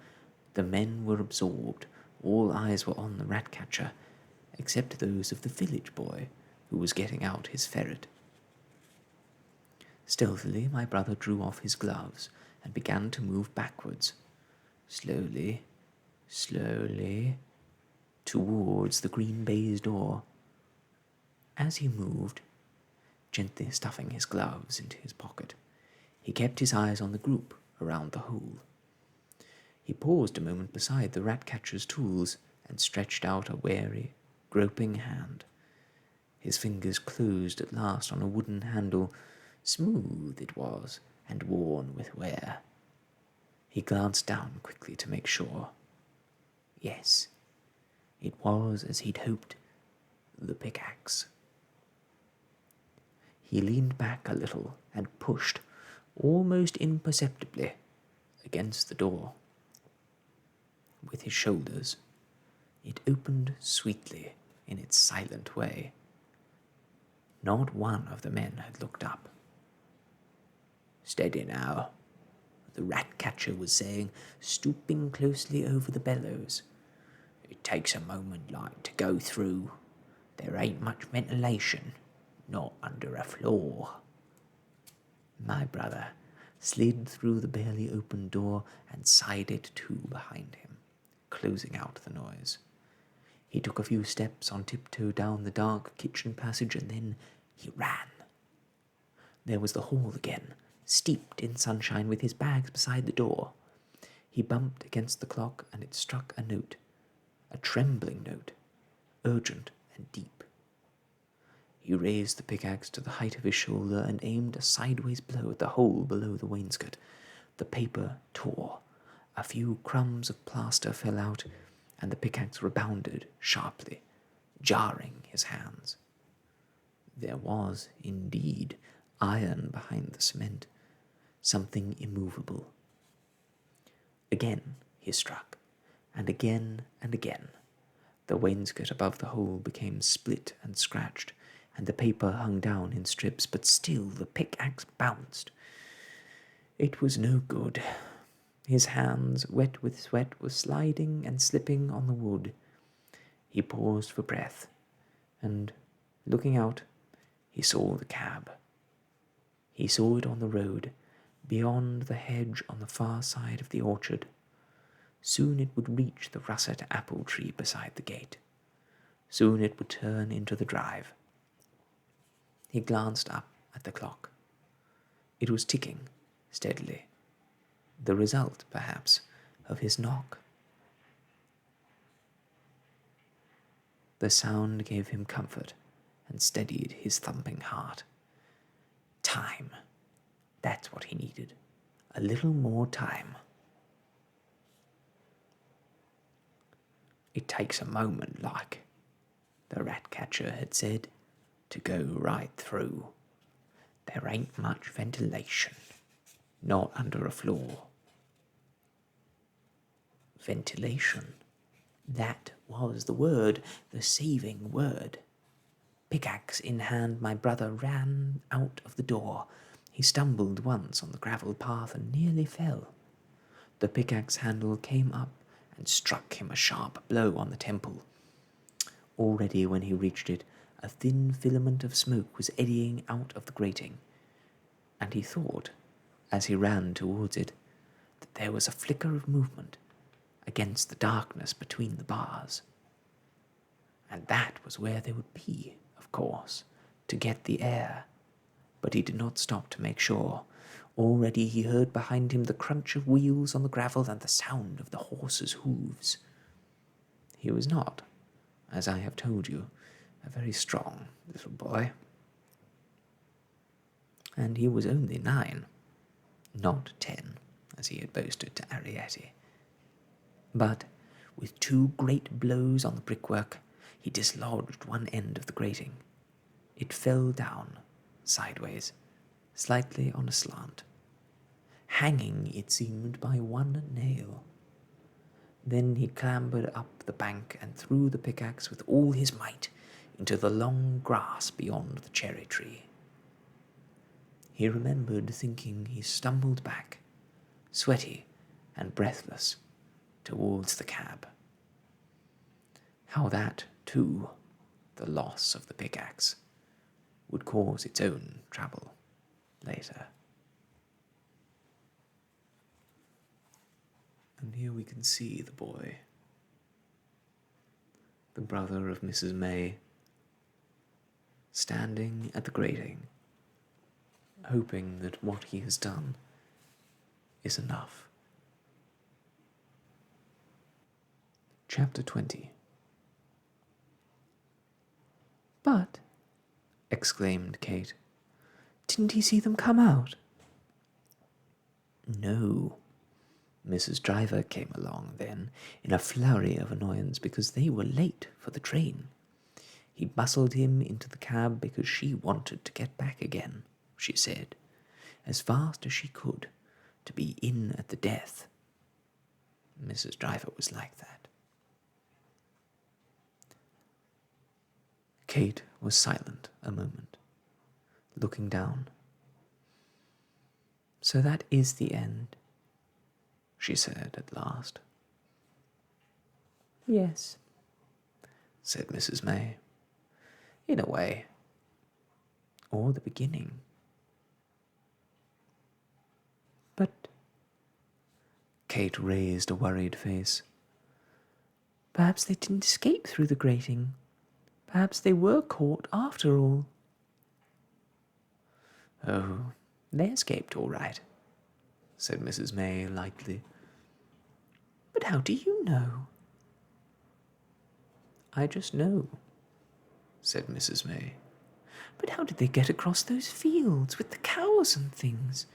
The men were absorbed. All eyes were on the rat-catcher, except those of the village boy, who was getting out his ferret. Stealthily, my brother drew off his gloves and began to move backwards, slowly, slowly, towards the green baize door. As he moved, gently stuffing his gloves into his pocket, he kept his eyes on the group around the hole. He paused a moment beside the rat-catcher's tools and stretched out a wary, groping hand, His fingers closed at last on a wooden handle. Smooth it was, and worn with wear. He glanced down quickly to make sure. Yes, it was as he'd hoped, the pickaxe. He leaned back a little and pushed, almost imperceptibly, against the door. With his shoulders, it opened sweetly in its silent way. Not one of the men had looked up. "Steady now," the rat-catcher was saying, stooping closely over the bellows. "It takes a moment like to go through. There ain't much ventilation, not under a floor." My brother slid through the barely opened door and sided to behind him, closing out the noise. He took a few steps on tiptoe down the dark kitchen passage, and then he ran. There was the hall again, steeped in sunshine, with his bags beside the door. He bumped against the clock, and it struck a note, a trembling note, urgent and deep. He raised the pickaxe to the height of his shoulder and aimed a sideways blow at the hole below the wainscot. The paper tore. A few crumbs of plaster fell out, and the pickaxe rebounded sharply, jarring his hands. There was, indeed, iron behind the cement, something immovable. Again he struck, and again and again. The wainscot above the hole became split and scratched, and the paper hung down in strips, but still the pickaxe bounced. It was no good. His hands, wet with sweat, were sliding and slipping on the wood. He paused for breath, and, looking out, he saw the cab. He saw it on the road, beyond the hedge on the far side of the orchard. Soon it would reach the russet apple tree beside the gate. Soon it would turn into the drive. He glanced up at the clock. It was ticking steadily. The result, perhaps, of his knock. The sound gave him comfort and steadied his thumping heart. Time. That's what he needed. A little more time. "It takes a moment, like," the rat-catcher had said, "to go right through. There ain't much ventilation, not under a floor." Ventilation. That was the word, the saving word. Pickaxe in hand, my brother ran out of the door. He stumbled once on the gravel path and nearly fell. The pickaxe handle came up and struck him a sharp blow on the temple. Already, when he reached it, a thin filament of smoke was eddying out of the grating, and he thought, as he ran towards it, that there was a flicker of movement against the darkness between the bars. And that was where they would be, of course, to get the air. But he did not stop to make sure. Already he heard behind him the crunch of wheels on the gravel and the sound of the horse's hooves. He was not, as I have told you, a very strong little boy. And he was only 9, not 10, as he had boasted to Arrietty. But, with 2 great blows on the brickwork, he dislodged one end of the grating. It fell down, sideways, slightly on a slant, hanging, it seemed, by one nail. Then he clambered up the bank and threw the pickaxe with all his might into the long grass beyond the cherry tree. He remembered thinking he stumbled back, sweaty and breathless, towards the cab. How that, too, the loss of the pickaxe, would cause its own trouble later. And here we can see the boy, the brother of Mrs. May, standing at the grating, hoping that what he has done is enough. Chapter 20. But exclaimed Kate. Didn't he see them come out? No. Mrs. Driver came along then in a flurry of annoyance because they were late for the train. He bustled him into the cab because she wanted to get back again, she said, as fast as she could, to be in at the death. Mrs. Driver was like that. Kate was silent a moment, looking down. "So that is the end," she said at last. "Yes," said Mrs. May. "In a way. Or the beginning." "But—" Kate raised a worried face. "Perhaps they didn't escape through the grating. Perhaps they were caught after all." "Oh, they escaped all right," said Mrs. May lightly. "But how do you know?" "I just know," said Mrs. May. "But how did they get across those fields with the cows and things,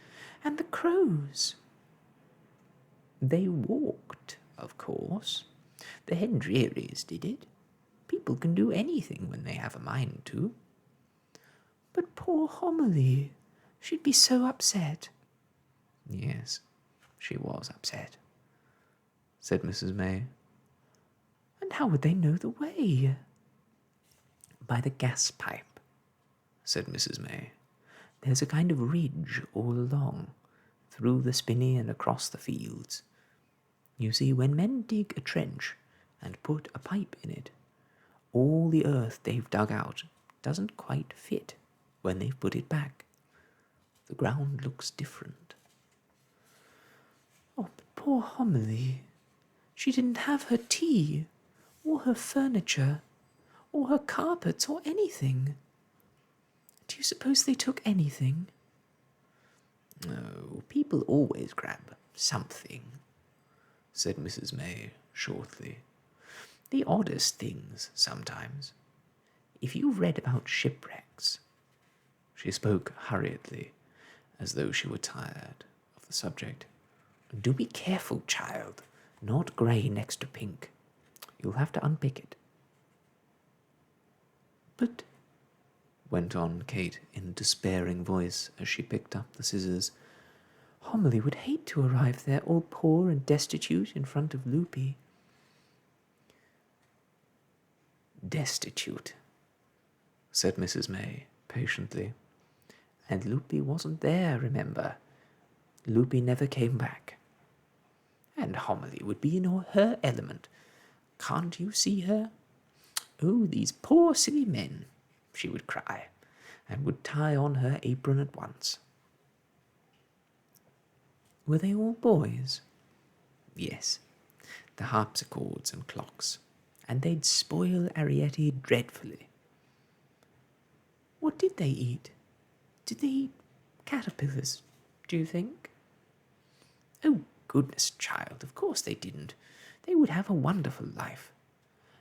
and the crows?" "They walked, of course. The Hendrearys did it. People can do anything when they have a mind to." "But poor Homily, she'd be so upset." "Yes, she was upset," said Mrs. May. "And how would they know the way?" "By the gas pipe," said Mrs. May. "There's a kind of ridge all along, through the spinney and across the fields. You see, when men dig a trench and put a pipe in it, all the earth they've dug out doesn't quite fit when they've put it back. The ground looks different." "Oh, but poor Homily. She didn't have her tea, or her furniture, or her carpets, or anything. Do you suppose they took anything?" "No, people always grab something," said Mrs. May shortly. "The oddest things, sometimes. If you've read about shipwrecks—" She spoke hurriedly, as though she were tired of the subject. "Do be careful, child. Not grey next to pink. You'll have to unpick it." "But—" went on Kate in a despairing voice as she picked up the scissors, "Homily would hate to arrive there all poor and destitute in front of Loopy." "Destitute," said Mrs. May patiently. "And Loopy wasn't there, remember. Loopy never came back. And Homily would be in her element. Can't you see her? 'Oh, these poor silly men,' she would cry, and would tie on her apron at once." "Were they all boys?" "Yes, the harpsichords and clocks, and they'd spoil Arrietty dreadfully." "What did they eat? Did they eat caterpillars, do you think?" "Oh, goodness, child, of course they didn't. They would have a wonderful life.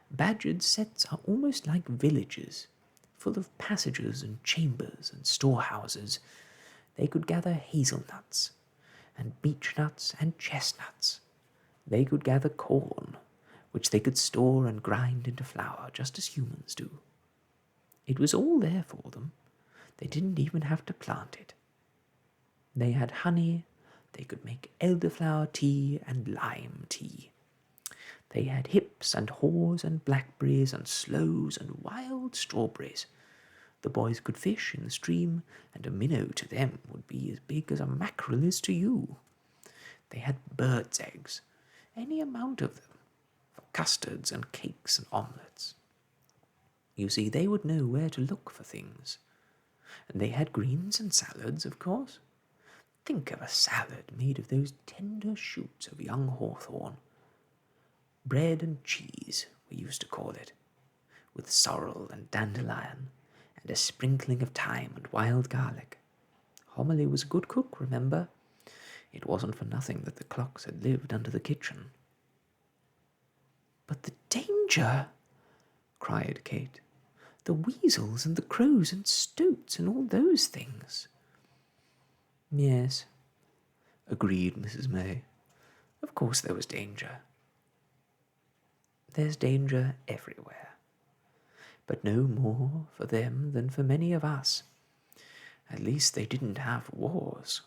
Badgered sets are almost like villages, full of passages and chambers and storehouses. They could gather hazelnuts and beechnuts and chestnuts. They could gather corn, which they could store and grind into flour, just as humans do. It was all there for them. They didn't even have to plant it. They had honey. They could make elderflower tea and lime tea. They had hips and haws and blackberries and sloes and wild strawberries. The boys could fish in the stream, and a minnow to them would be as big as a mackerel is to you. They had birds' eggs, any amount of them, for custards and cakes and omelettes. You see, they would know where to look for things. And they had greens and salads, of course. Think of a salad made of those tender shoots of young hawthorn. Bread and cheese, we used to call it, with sorrel and dandelion, and a sprinkling of thyme and wild garlic. Homily was a good cook, remember. It wasn't for nothing that the clocks had lived under the kitchen." "But the danger!" cried Kate. The weasels and the crows and stoats and all those things. Yes, agreed Mrs. May. Of course there was danger. There's danger everywhere, but no more for them than for many of us. At least they didn't have wars.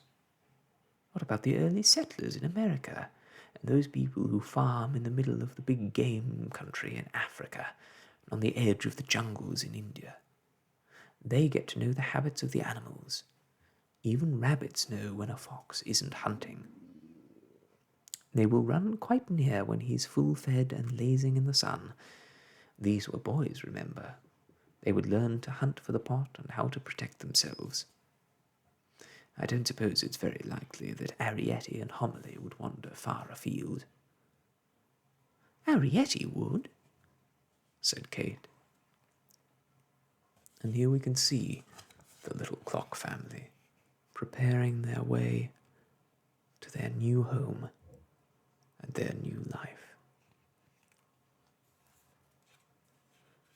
What about the early settlers in America, and those people who farm in the middle of the big game country in Africa, and on the edge of the jungles in India? They get to know the habits of the animals. Even rabbits know when a fox isn't hunting. They will run quite near when he's full-fed and lazing in the sun. These were boys, remember. They would learn to hunt for the pot and how to protect themselves. I don't suppose it's very likely that Arrietty and Homily would wander far afield. Arrietty would, said Kate. And here we can see the little Clock family preparing their way to their new home and their new life.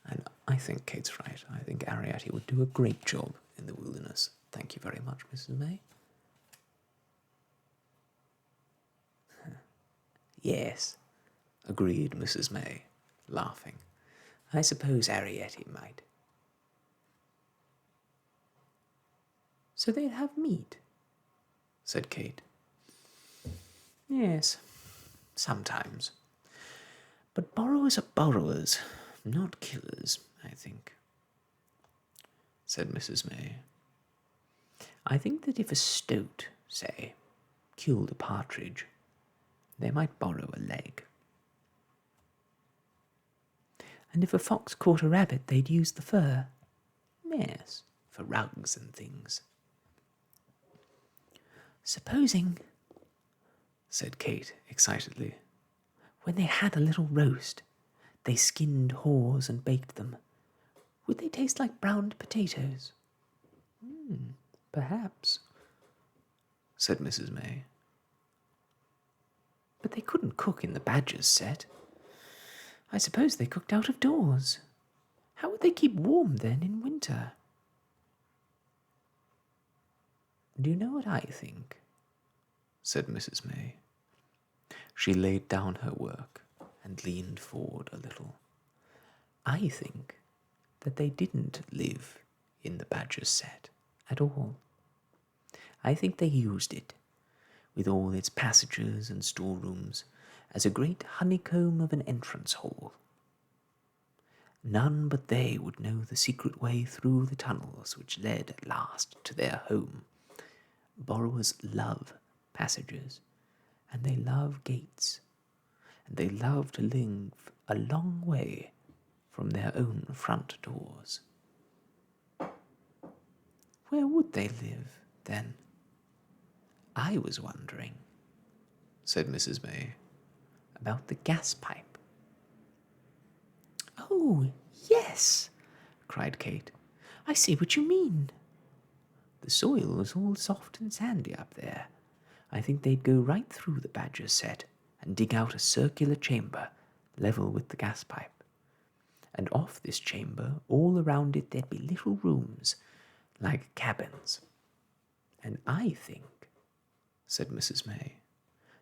And I think Kate's right. I think Arrietty would do a great job in the wilderness. Thank you very much, Mrs. May. Yes, agreed Mrs. May, laughing. I suppose Arrietty might. So they'd have meat, said Kate. Yes, sometimes. But borrowers are borrowers, not killers, I think, said Mrs. May. I think that if a stoat, say, killed a partridge, they might borrow a leg. And if a fox caught a rabbit, they'd use the fur. Yes, for rugs and things. Supposing, said Kate excitedly, when they had a little roast, they skinned haws and baked them. Would they taste like browned potatoes? Perhaps, said Mrs. May. But they couldn't cook in the Badger's set. I suppose they cooked out of doors. How would they keep warm then in winter? Do you know what I think? Said Mrs. May. She laid down her work and leaned forward a little. I think that they didn't live in the Badger's set at all. I think they used it, with all its passages and storerooms, as a great honeycomb of an entrance hall. None but they would know the secret way through the tunnels which led at last to their home. Borrowers love passages, and they love gates, and they love to live a long way from their own front doors. Where would they live, then? I was wondering, said Mrs. May, about the gas pipe. Oh, yes, cried Kate. I see what you mean. The soil was all soft and sandy up there. I think they'd go right through the Badger's set and dig out a circular chamber level with the gas pipe. And off this chamber, all around it, there'd be little rooms, like cabins. And I think, said Mrs. May,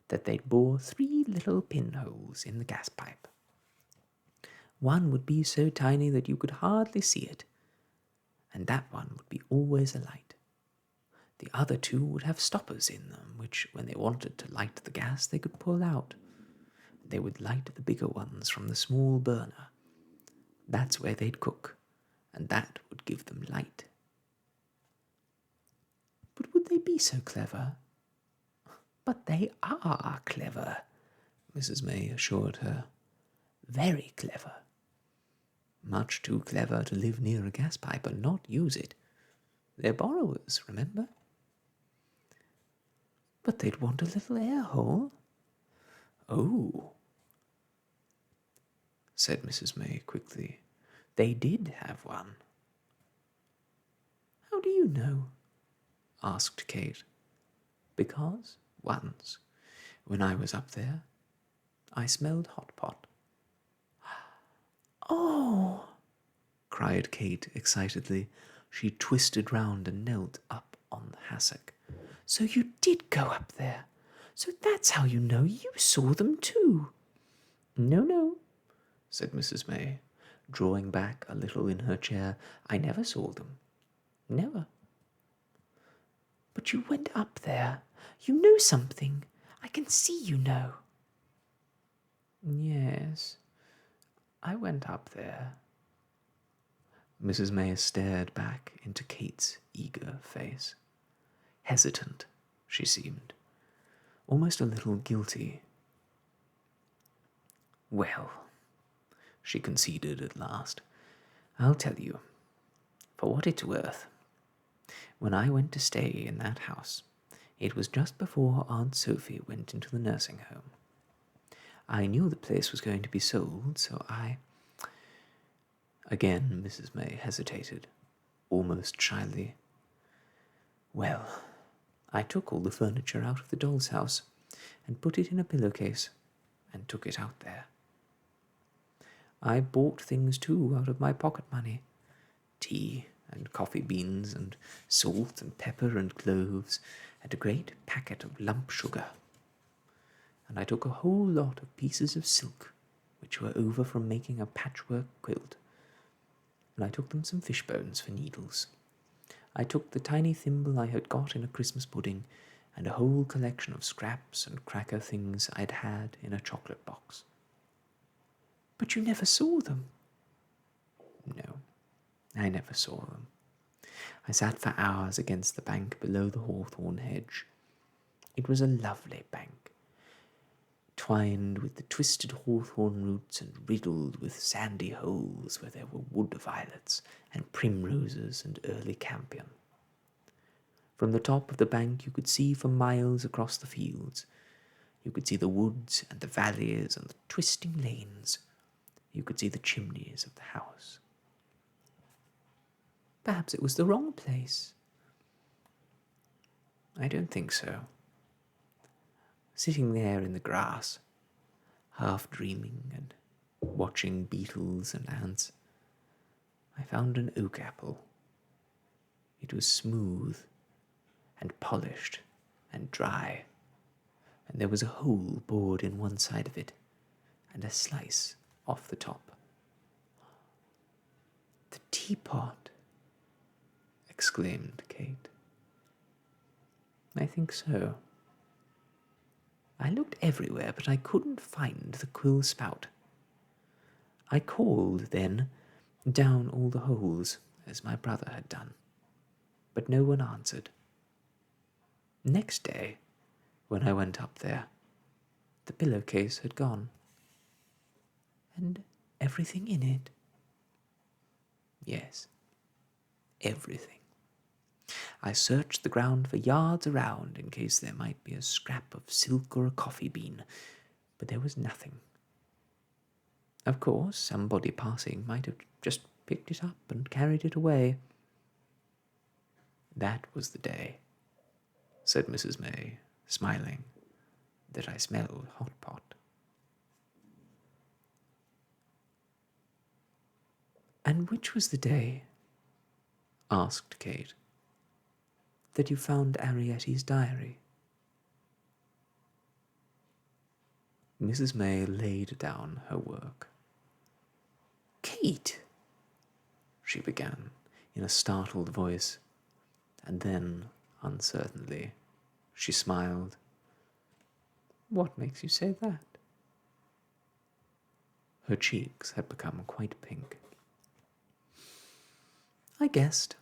that they'd bore 3 little pinholes in the gas pipe. One would be so tiny that you could hardly see it, and that one would be always alight. The other 2 would have stoppers in them, which, when they wanted to light the gas, they could pull out. They would light the bigger ones from the small burner. That's where they'd cook, and that would give them light. But would they be so clever? But they are clever, Mrs. May assured her. Very clever. Much too clever to live near a gas pipe and not use it. They're borrowers, remember? But they'd want a little air hole. Oh, said Mrs. May quickly. They did have one. How do you know? Asked Kate. Because once, when I was up there, I smelled hot pot. Oh, cried Kate excitedly. She twisted round and knelt up on the hassock. So you did go up there? So that's how you know you saw them too? No, no, said Mrs. May, drawing back a little in her chair. I never saw them. Never. But you went up there. You know something. I can see you know. Yes, I went up there. Mrs. May stared back into Kate's eager face. Hesitant, she seemed, almost a little guilty. Well, she conceded at last, I'll tell you, for what it's worth. When I went to stay in that house, it was just before Aunt Sophie went into the nursing home. I knew the place was going to be sold, so I... Again, Mrs. May hesitated, almost shyly. Well, I took all the furniture out of the doll's house and put it in a pillowcase and took it out there. I bought things too out of my pocket money. Tea and coffee beans and salt and pepper and cloves and a great packet of lump sugar. And I took a whole lot of pieces of silk which were over from making a patchwork quilt. And I took them some fish bones for needles. I took the tiny thimble I had got in a Christmas pudding and a whole collection of scraps and cracker things I'd had in a chocolate box. But you never saw them. No, I never saw them. I sat for hours against the bank below the hawthorn hedge. It was a lovely bank, twined with the twisted hawthorn roots and riddled with sandy holes where there were wood violets and primroses and early campion. From the top of the bank you could see for miles across the fields. You could see the woods and the valleys and the twisting lanes. You could see the chimneys of the house. Perhaps it was the wrong place. I don't think so. Sitting there in the grass, half dreaming and watching beetles and ants, I found an oak apple. It was smooth and polished and dry, and there was a hole bored in one side of it, and a slice off the top. The teapot, exclaimed Kate. I think so. I looked everywhere, but I couldn't find the quill spout. I called then, down all the holes, as my brother had done, but no one answered. Next day, when I went up there, the pillowcase had gone. And everything in it? Yes, everything. I searched the ground for yards around in case there might be a scrap of silk or a coffee bean, but there was nothing. Of course, somebody passing might have just picked it up and carried it away. That was the day, said Mrs. May, smiling, that I smelled hot pot. And which was the day, asked Kate, that you found Arrietty's diary? Mrs. May laid down her work. Kate, she began in a startled voice, and then, uncertainly, she smiled. What makes you say that? Her cheeks had become quite pink. I guessed,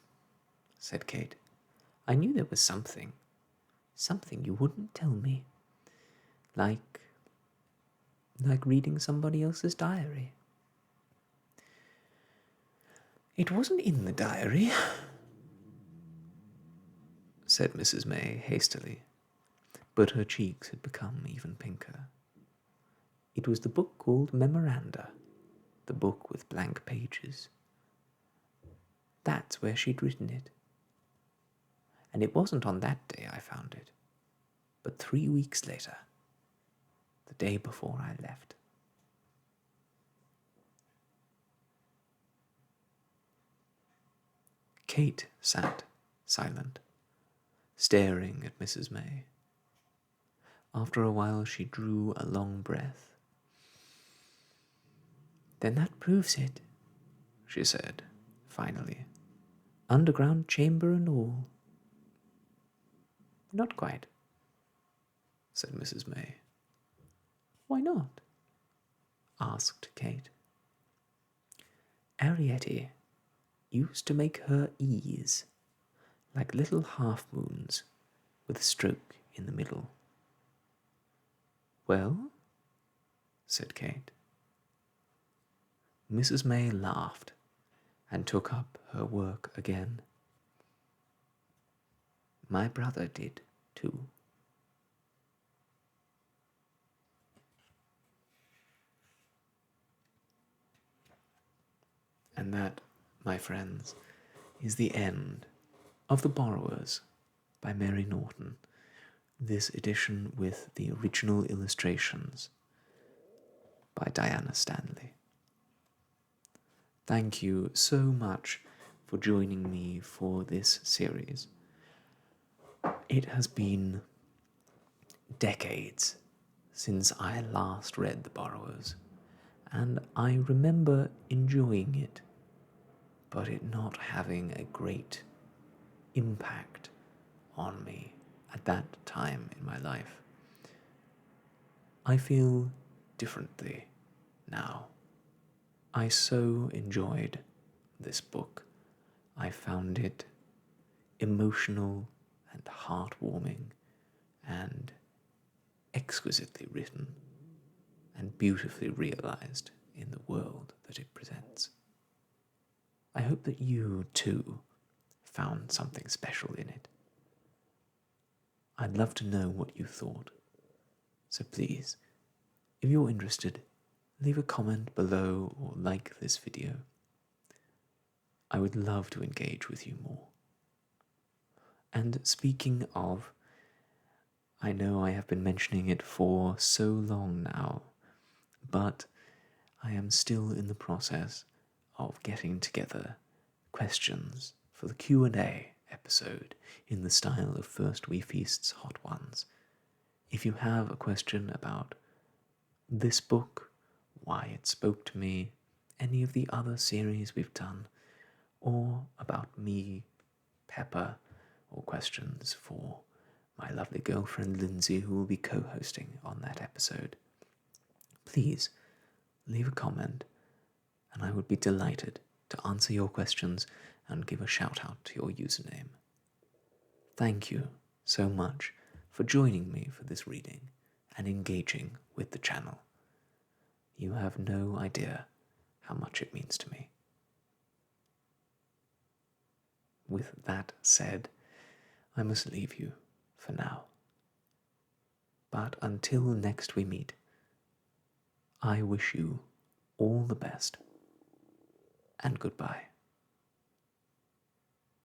said Kate. I knew there was something you wouldn't tell me. Like reading somebody else's diary. It wasn't in the diary, said Mrs. May hastily, but her cheeks had become even pinker. It was the book called Memoranda, the book with blank pages. That's where she'd written it. And it wasn't on that day I found it, but 3 weeks later, the day before I left. Kate sat silent, staring at Mrs. May. After a while she drew a long breath. "Then that proves it," she said, finally. "Underground chamber and all." "Not quite," said Mrs. May. "Why not?" asked Kate. "Arrietty used to make her E's, like little half-moons, with a stroke in the middle." "Well?" said Kate. Mrs. May laughed and took up her work again. "My brother did, too." And that, my friends, is the end of The Borrowers by Mary Norton, this edition with the original illustrations by Diana Stanley. Thank you so much for joining me for this series. It has been decades since I last read The Borrowers, and I remember enjoying it, but it not having a great impact on me at that time in my life. I feel differently now. I so enjoyed this book. I found it emotional and heartwarming and exquisitely written and beautifully realized in the world that it presents. I hope that you, too, found something special in it. I'd love to know what you thought. So please, if you're interested, leave a comment below or like this video. I would love to engage with you more. And speaking of, I know I have been mentioning it for so long now, but I am still in the process of getting together questions for the Q&A episode in the style of First We Feast's Hot Ones. If you have a question about this book, why it spoke to me, any of the other series we've done, or about me, Pepper, or questions for my lovely girlfriend Lindsay, who will be co-hosting on that episode, please leave a comment, and I would be delighted to answer your questions and give a shout out to your username. Thank you so much for joining me for this reading and engaging with the channel. You have no idea how much it means to me. With that said, I must leave you for now. But until next we meet, I wish you all the best and goodbye.